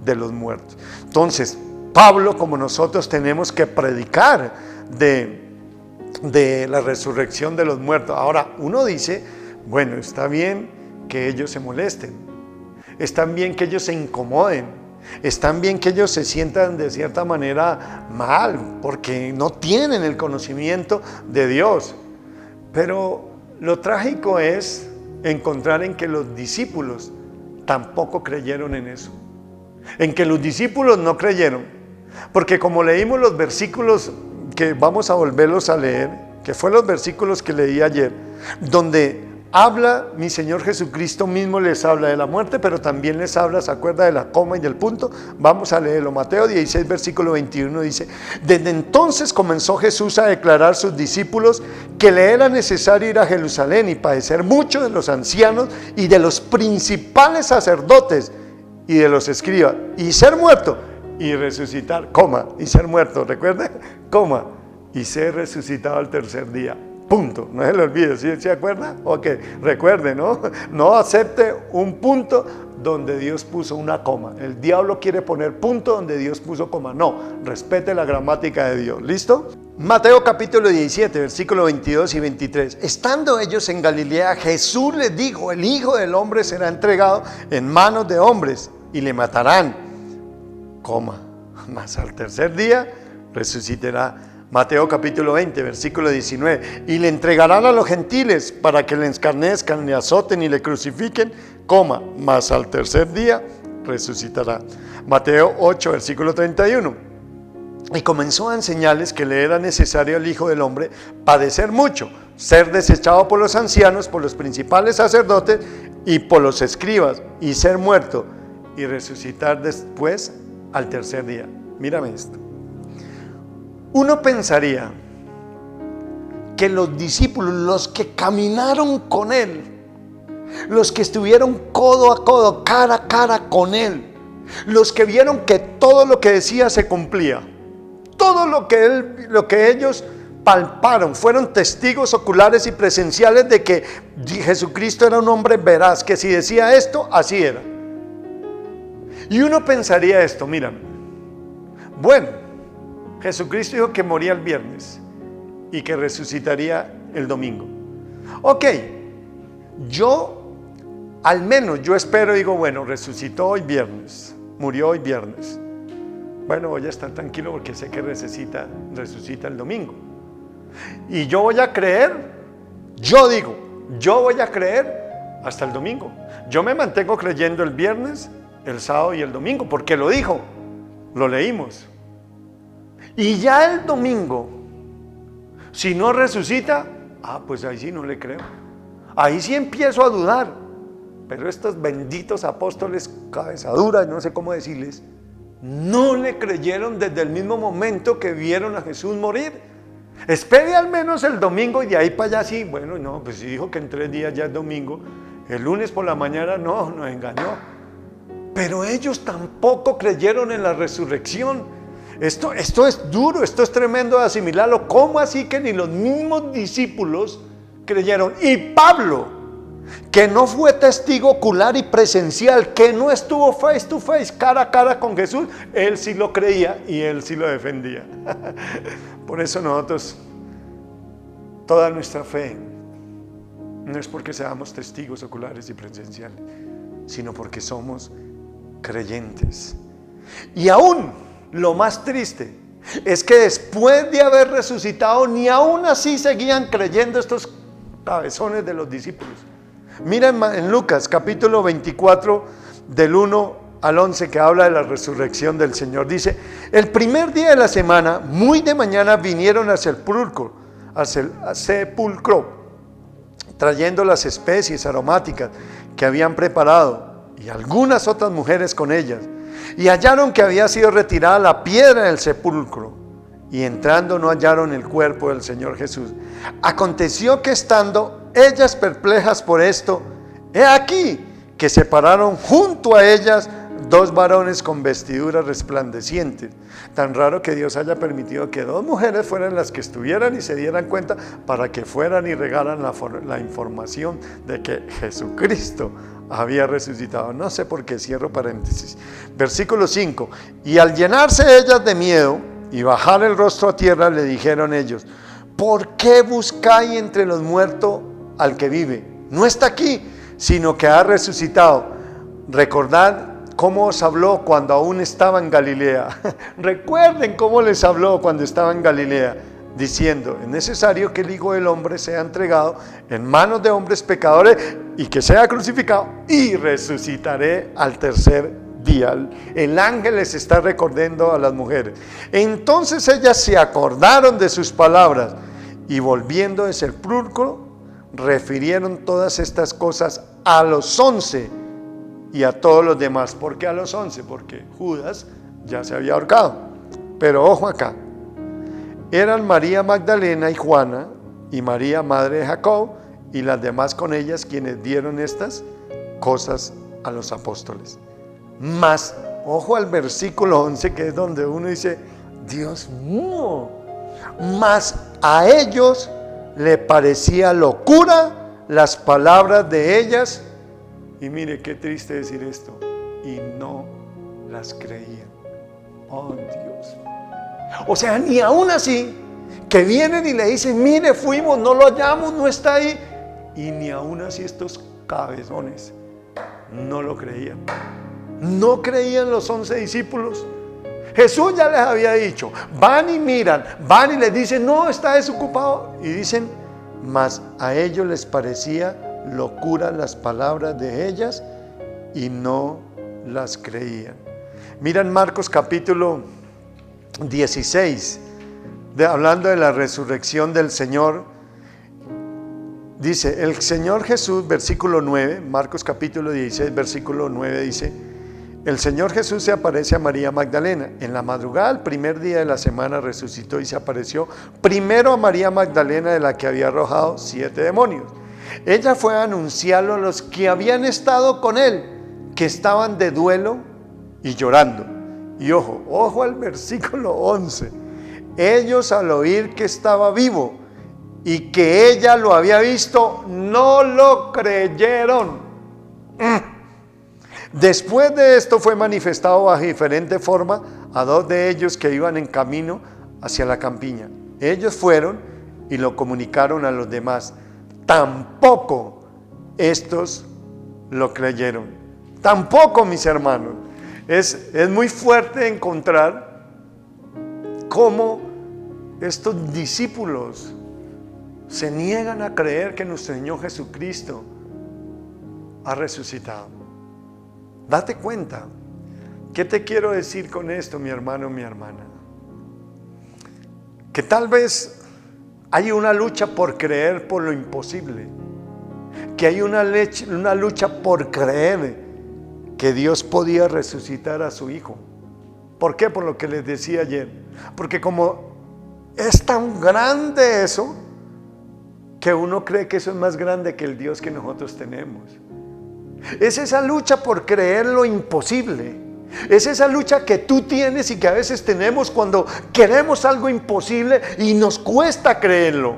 de los muertos. Entonces, Pablo, como nosotros, tenemos que predicar de la resurrección de los muertos. Ahora, uno dice, bueno, está bien que ellos se molesten, está bien que ellos se incomoden, está bien que ellos se sientan de cierta manera mal, porque no tienen el conocimiento de Dios. Pero lo trágico es encontrar en que los discípulos tampoco creyeron en eso, en que los discípulos no creyeron, porque como leímos los versículos que vamos a volverlos a leer, que fue los versículos que leí ayer, donde habla mi Señor Jesucristo mismo, les habla de la muerte, pero también les habla, ¿se acuerda de la coma y del punto? Vamos a leerlo. Mateo 16, versículo 21 dice, desde entonces comenzó Jesús a declarar a sus discípulos que le era necesario ir a Jerusalén y padecer mucho de los ancianos y de los principales sacerdotes y de los escribas, y ser muerto y resucitar, coma, y ser muerto, recuerden, coma, y ser resucitado al tercer día. Punto, no se le olvide, ¿sí se acuerda? Ok, recuerde, ¿no? No acepte un punto donde Dios puso una coma. El diablo quiere poner punto donde Dios puso coma. No, respete la gramática de Dios. ¿Listo? Mateo capítulo 17, versículos 22 y 23. Estando ellos en Galilea, Jesús les dijo, el Hijo del Hombre será entregado en manos de hombres y le matarán, coma, mas al tercer día resucitará. Mateo capítulo 20, versículo 19. Y le entregarán a los gentiles para que le escarnezcan, le azoten y le crucifiquen, coma, mas al tercer día resucitará. Mateo 8, versículo 31. Y comenzó a enseñarles que le era necesario al Hijo del Hombre padecer mucho, ser desechado por los ancianos, por los principales sacerdotes y por los escribas, y ser muerto y resucitar después al tercer día. Mírame esto. Uno pensaría que los discípulos, los que caminaron con él, los que estuvieron codo a codo, cara a cara con él, los que vieron que todo lo que decía se cumplía, todo lo que ellos palparon, fueron testigos oculares y presenciales de que Jesucristo era un hombre veraz, que si decía esto, así era. Y uno pensaría esto, mira, bueno, Jesucristo dijo que moría el viernes y que resucitaría el domingo. Ok, al menos yo espero, digo, bueno, resucitó hoy viernes, murió hoy viernes. bueno, voy a estar tranquilo porque sé que resucita el domingo. Y yo voy a creer, yo voy a creer hasta el domingo. Yo me mantengo creyendo el viernes, el sábado y el domingo, porque lo dijo, lo leímos. Y ya el domingo, si no resucita, pues ahí sí no le creo. Ahí sí empiezo a dudar. Pero estos benditos apóstoles cabezaduras, no sé cómo decirles, no le creyeron desde el mismo momento que vieron a Jesús morir. Espere al menos el domingo y de ahí para allá sí. Bueno, no, pues si dijo que en 3 días ya es domingo, el lunes por la mañana no, nos engañó. Pero ellos tampoco creyeron en la resurrección. Esto es duro, esto es tremendo de asimilarlo. ¿Cómo así que ni los mismos discípulos creyeron? Y Pablo, que no fue testigo ocular y presencial, que no estuvo face to face, cara a cara con Jesús, él sí lo creía y él sí lo defendía. Por eso nosotros, toda nuestra fe no es porque seamos testigos oculares y presenciales, sino porque somos creyentes. Y aún lo más triste es que después de haber resucitado, ni aún así seguían creyendo estos cabezones de los discípulos. Miren en Lucas capítulo 24 del 1 al 11 que habla de la resurrección del Señor. Dice: el primer día de la semana, muy de mañana, vinieron al sepulcro, trayendo las especies aromáticas que habían preparado y algunas otras mujeres con ellas, y hallaron que había sido retirada la piedra del sepulcro, y entrando no hallaron el cuerpo del Señor Jesús. Aconteció que estando ellas perplejas por esto, he aquí que se pararon junto a ellas 2 varones con vestiduras resplandecientes. Tan raro que Dios haya permitido que 2 mujeres fueran las que estuvieran y se dieran cuenta para que fueran y regaran la información de que Jesucristo había resucitado. No sé por qué, cierro paréntesis. Versículo 5: y al llenarse ellas de miedo y bajar el rostro a tierra, le dijeron ellos: ¿por qué buscáis entre los muertos al que vive? No está aquí, sino que ha resucitado. Recordad cómo os habló cuando aún estaba en Galilea. Recuerden cómo les habló cuando estaba en Galilea, diciendo: es necesario que el Hijo del Hombre sea entregado en manos de hombres pecadores y que sea crucificado, y resucitaré al tercer día. El ángel les está recordando a las mujeres. Entonces ellas se acordaron de sus palabras y, volviendo del sepulcro, refirieron todas estas cosas a los 11 y a todos los demás. ¿Por qué a los 11? Porque Judas ya se había ahorcado. Pero ojo acá, eran María Magdalena y Juana y María madre de Jacob y las demás con ellas, quienes dieron estas cosas a los apóstoles. Mas, ojo al versículo 11, que es donde uno dice: Dios mío. Mas a ellos le parecía locura las palabras de ellas, y mire qué triste decir esto, y no las creían. Oh Dios. O sea, ni aún así, que vienen y le dicen: mire, fuimos, no lo hallamos, no está ahí, y ni aún así estos cabezones no lo creían. No creían los 11 discípulos. Jesús ya les había dicho, van y miran, van y les dicen: no, está desocupado, y dicen: mas a ellos les parecía locura las palabras de ellas, y no las creían. Miran Marcos capítulo 16, hablando de la resurrección del Señor. Dice el Señor Jesús, versículo 9, Marcos capítulo 16, versículo 9, dice: el Señor Jesús se aparece a María Magdalena. En la madrugada, el primer día de la semana, resucitó y se apareció primero a María Magdalena, de la que había arrojado 7 demonios. Ella fue a anunciarlo a los que habían estado con él, que estaban de duelo y llorando. Y ojo al versículo 11. Ellos, al oír que estaba vivo y que ella lo había visto, no lo creyeron. Después de esto fue manifestado bajo diferente forma a 2 de ellos que iban en camino hacia la campiña. Ellos fueron y lo comunicaron a los demás. Tampoco estos lo creyeron. Tampoco, mis hermanos. Es muy fuerte encontrar cómo estos discípulos se niegan a creer que nuestro Señor Jesucristo ha resucitado. Date cuenta. ¿Qué te quiero decir con esto, mi hermano, mi hermana? Que tal vez hay una lucha por creer por lo imposible. Que hay una lucha por creer que Dios podía resucitar a su Hijo. ¿Por qué? Por lo que les decía ayer. Porque como es tan grande eso, que uno cree que eso es más grande que el Dios que nosotros tenemos. Es esa lucha por creer lo imposible. Es esa lucha que tú tienes y que a veces tenemos cuando queremos algo imposible y nos cuesta creerlo.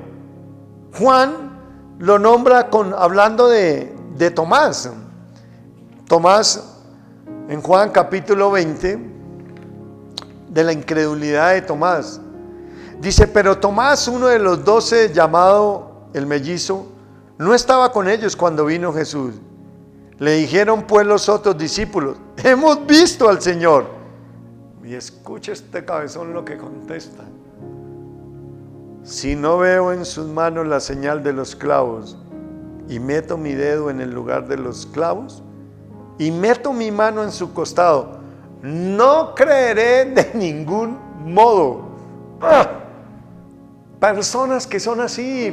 Juan lo nombra hablando de Tomás. Tomás, en Juan capítulo 20, de la incredulidad de Tomás. Dice, pero Tomás, uno de los 12, llamado el mellizo, no estaba con ellos cuando vino Jesús. Le dijeron pues los otros discípulos, hemos visto al Señor. Y escucha este cabezón lo que contesta. Si no veo en sus manos la señal de los clavos y meto mi dedo en el lugar de los clavos y meto mi mano en su costado, no creeré de ningún modo. Personas que son así.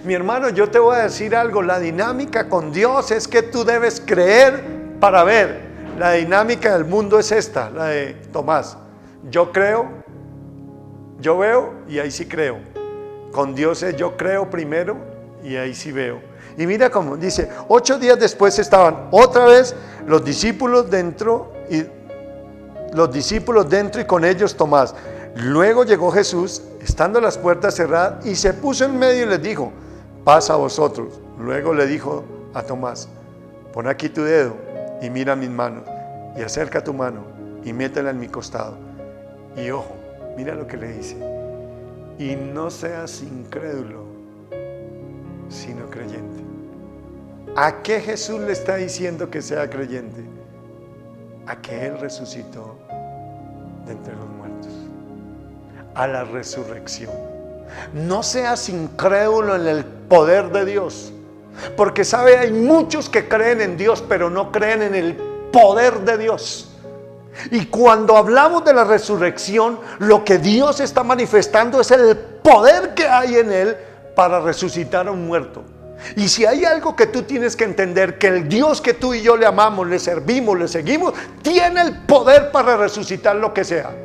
Mi hermano, yo te voy a decir algo. La dinámica con Dios es que tú debes creer para ver. La dinámica del mundo es esta, la de Tomás. Yo creo, yo veo y ahí sí creo. Con Dios es yo creo primero y ahí sí veo. Y mira cómo dice, 8 días después estaban otra vez los discípulos dentro y con ellos Tomás. Luego llegó Jesús, estando las puertas cerradas, y se puso en medio y les dijo, pasa a vosotros. Luego le dijo a Tomás, pon aquí tu dedo y mira mis manos, y acerca tu mano y métela en mi costado. Y ojo, mira lo que le dice, y no seas incrédulo, sino creyente. ¿A qué Jesús le está diciendo que sea creyente? A que Él resucitó de entre los muertos, a la resurrección. No seas incrédulo en el poder de Dios, porque sabe, hay muchos que creen en Dios pero no creen en el poder de Dios. Y cuando hablamos de la resurrección, lo que Dios está manifestando es el poder que hay en Él para resucitar a un muerto. Y si hay algo que tú tienes que entender, que el Dios que tú y yo le amamos, le servimos, le seguimos, tiene el poder para resucitar lo que sea.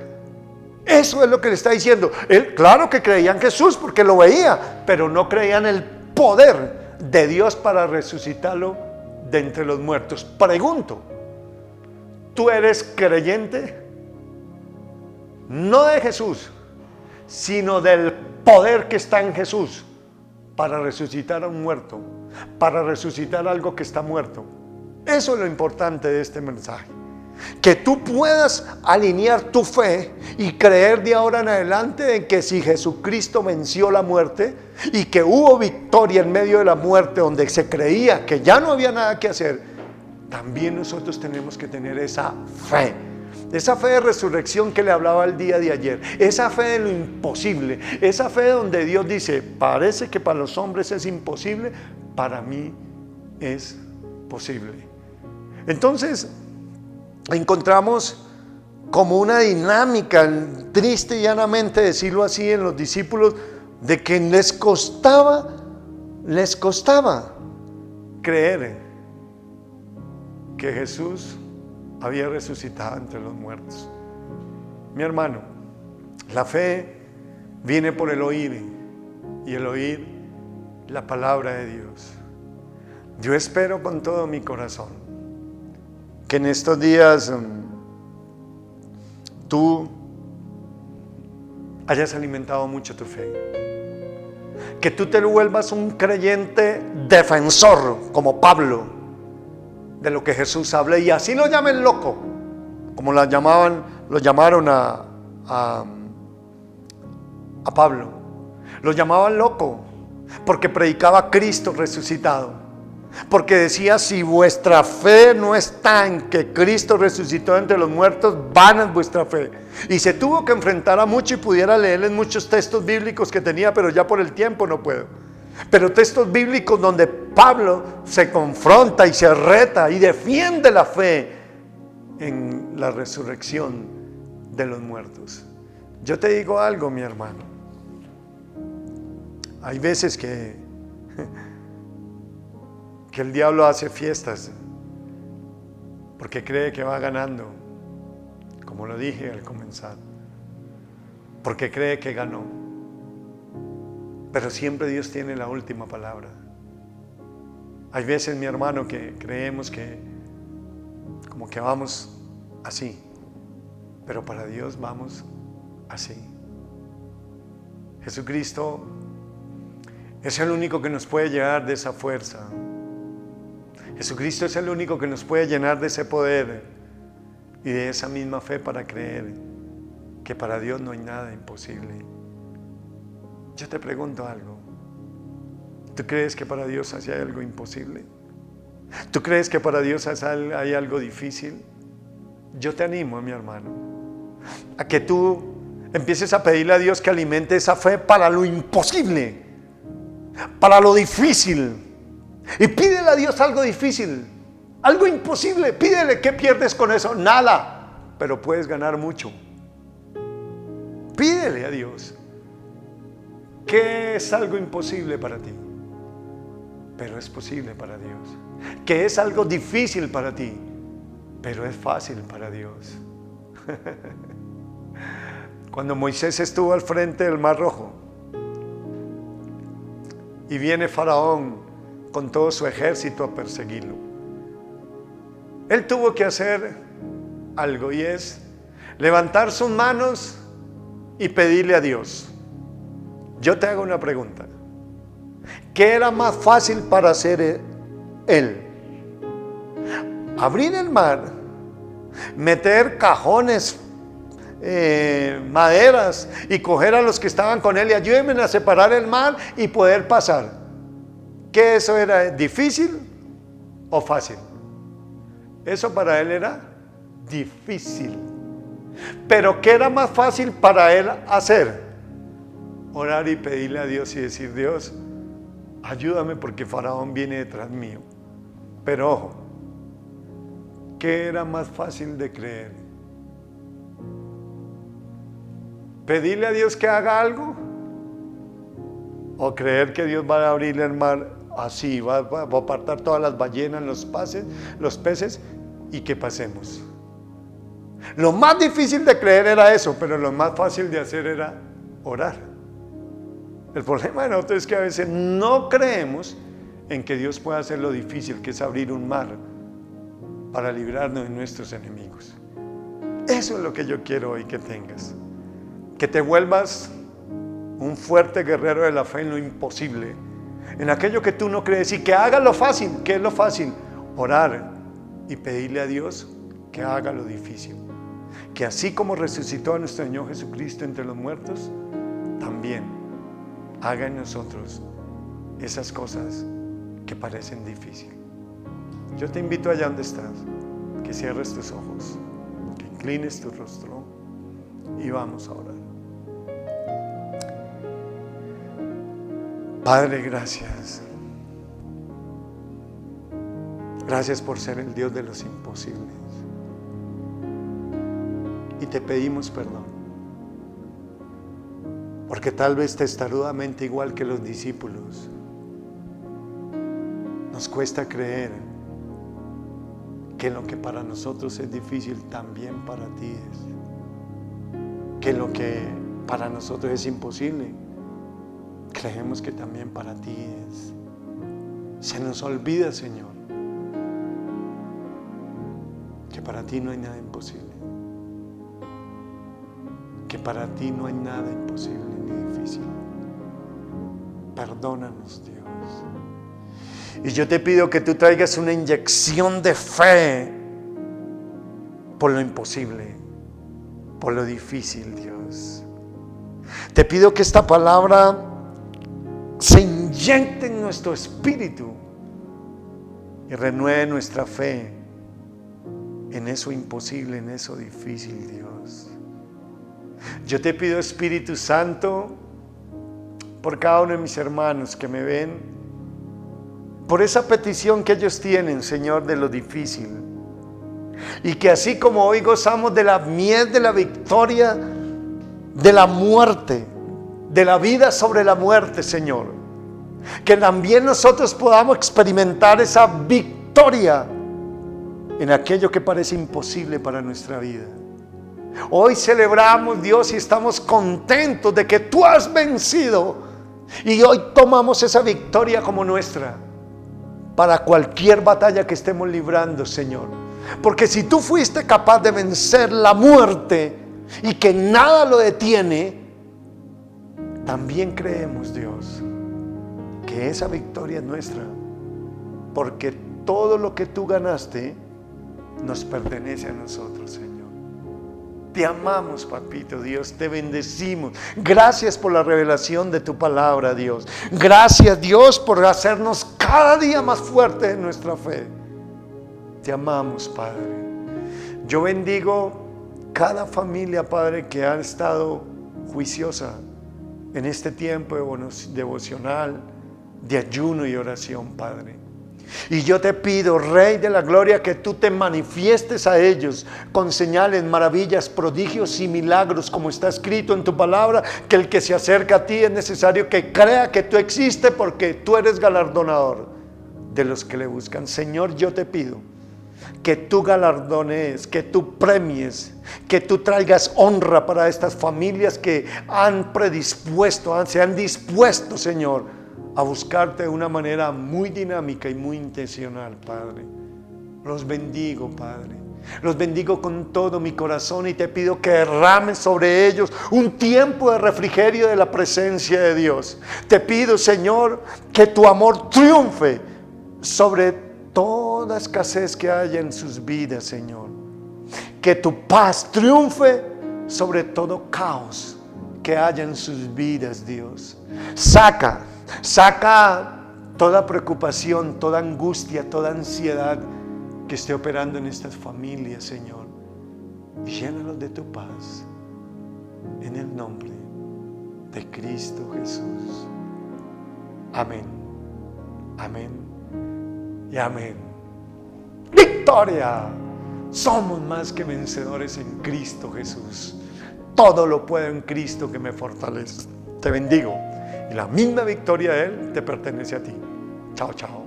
Eso es lo que le está diciendo. Él, claro que creían en Jesús porque lo veía, pero no creían el poder de Dios para resucitarlo de entre los muertos. Pregunto, ¿tú eres creyente? No de Jesús, sino del poder que está en Jesús para resucitar a un muerto, para resucitar algo que está muerto. Eso es lo importante de este mensaje. Que tú puedas alinear tu fe y creer de ahora en adelante en que si Jesucristo venció la muerte y que hubo victoria en medio de la muerte donde se creía que ya no había nada que hacer, también nosotros tenemos que tener esa fe de resurrección que le hablaba el día de ayer, esa fe de lo imposible, esa fe donde Dios dice, parece que para los hombres es imposible, para mí es posible. Entonces encontramos como una dinámica, triste y llanamente decirlo así, en los discípulos, de que les costaba creer que Jesús había resucitado entre los muertos. Mi hermano, la fe viene por el oír, y el oír la palabra de Dios. Yo espero con todo mi corazón que en estos días tú hayas alimentado mucho tu fe, que tú te vuelvas un creyente defensor como Pablo de lo que Jesús habla, y así lo llamen loco, como lo llamaron a Pablo. Lo llamaban loco porque predicaba a Cristo resucitado. Porque decía, si vuestra fe no está en que Cristo resucitó entre los muertos, vana es vuestra fe. Y se tuvo que enfrentar a mucho y pudiera leerles muchos textos bíblicos que tenía, pero ya por el tiempo no puedo. Pero textos bíblicos donde Pablo se confronta y se reta y defiende la fe en la resurrección de los muertos. Yo te digo algo, mi hermano. Hay veces que el diablo hace fiestas porque cree que va ganando, como lo dije al comenzar, porque cree que ganó. Pero siempre Dios tiene la última palabra. Hay veces, mi hermano, que creemos que como que vamos así, pero para Dios vamos así. Jesucristo es el único que nos puede llenar de esa fuerza. Jesucristo es el único que nos puede llenar de ese poder y de esa misma fe para creer que para Dios no hay nada imposible. Yo te pregunto algo. ¿Tú crees que para Dios hay algo imposible? ¿Tú crees que para Dios hay algo difícil? Yo te animo, mi hermano, a que tú empieces a pedirle a Dios que alimente esa fe para lo imposible, para lo difícil. Y pídele a Dios algo difícil, algo imposible. Pídele, ¿qué pierdes con eso? Nada, pero puedes ganar mucho. Pídele a Dios. ¿Qué es algo imposible para ti? Pero es posible para Dios. ¿Qué es algo difícil para ti? Pero es fácil para Dios. Cuando Moisés estuvo al frente del Mar Rojo y viene Faraón con todo su ejército a perseguirlo, él tuvo que hacer algo, y es levantar sus manos y pedirle a Dios. Yo te hago una pregunta. ¿Qué era más fácil para hacer él? Abrir el mar, meter cajones, maderas, y coger a los que estaban con él y ayúdenme a separar el mar y poder pasar. ¿Qué eso era? ¿Difícil o fácil? Eso para él era difícil. Pero ¿qué era más fácil para él hacer? Orar y pedirle a Dios y decir: Dios, ayúdame porque Faraón viene detrás mío. Pero ojo, ¿qué era más fácil de creer? ¿Pedirle a Dios que haga algo? ¿O creer que Dios va a abrirle el mar así, va a apartar todas las ballenas, los peces, y que pasemos? Lo más difícil de creer era eso, pero lo más fácil de hacer era orar. El problema de nosotros es que a veces no creemos en que Dios pueda hacer lo difícil, que es abrir un mar para librarnos de nuestros enemigos. Eso es lo que yo quiero hoy que tengas. Que te vuelvas un fuerte guerrero de la fe en lo imposible, en aquello que tú no crees, y que hagas lo fácil. ¿Qué es lo fácil? Orar y pedirle a Dios que haga lo difícil. Que así como resucitó a nuestro Señor Jesucristo entre los muertos, también haga en nosotros esas cosas que parecen difíciles. Yo te invito allá donde estás, que cierres tus ojos, que inclines tu rostro y vamos a orar. Padre, gracias. Gracias por ser el Dios de los imposibles. Y te pedimos perdón, porque tal vez testarudamente, igual que los discípulos, nos cuesta creer que lo que para nosotros es difícil también para ti es. Que lo que para nosotros es imposible, creemos que también para ti es. Se nos olvida, Señor, que para ti no hay nada imposible. Que para ti no hay nada imposible ni difícil. Perdónanos, Dios. Y yo te pido que tú traigas una inyección de fe por lo imposible, por lo difícil, Dios. Te pido que esta palabra se inyecte en nuestro espíritu y renueve nuestra fe en eso imposible, en eso difícil, Dios. Yo te pido, Espíritu Santo, por cada uno de mis hermanos que me ven, por esa petición que ellos tienen, Señor, de lo difícil, y que así como hoy gozamos de la miel de la victoria de la muerte, de la vida sobre la muerte, Señor, que también nosotros podamos experimentar esa victoria en aquello que parece imposible para nuestra vida. Hoy celebramos, Dios, y estamos contentos de que tú has vencido, y hoy tomamos esa victoria como nuestra para cualquier batalla que estemos librando, Señor. Porque si tú fuiste capaz de vencer la muerte y que nada lo detiene, también creemos, Dios, que esa victoria es nuestra, porque todo lo que tú ganaste nos pertenece a nosotros, Señor. Te amamos, papito Dios, te bendecimos. Gracias por la revelación de tu palabra, Dios. Gracias, Dios, por hacernos cada día más fuertes en nuestra fe. Te amamos, Padre. Yo bendigo cada familia, Padre, que ha estado juiciosa en este tiempo devocional, de ayuno y oración, Padre. Y yo te pido, Rey de la Gloria, que tú te manifiestes a ellos con señales, maravillas, prodigios y milagros, como está escrito en tu palabra, que el que se acerca a ti es necesario que crea que tú existes, porque tú eres galardonador de los que le buscan. Señor, yo te pido que tú galardones, que tú premies, que tú traigas honra para estas familias que se han dispuesto, Señor, a buscarte de una manera muy dinámica y muy intencional, Padre. Los bendigo, Padre. Los bendigo con todo mi corazón y te pido que derrames sobre ellos un tiempo de refrigerio de la presencia de Dios. Te pido, Señor, que tu amor triunfe sobre toda escasez que haya en sus vidas, Señor. Que tu paz triunfe sobre todo caos que haya en sus vidas, Dios. Saca toda preocupación, toda angustia, toda ansiedad que esté operando en estas familias, Señor. Llénalos de tu paz, en el nombre de Cristo Jesús. Amén, amén y amén. ¡Victoria! Somos más que vencedores en Cristo Jesús. Todo lo puedo en Cristo que me fortalece. Te bendigo. Y la misma victoria de Él te pertenece a ti. Chao, chao.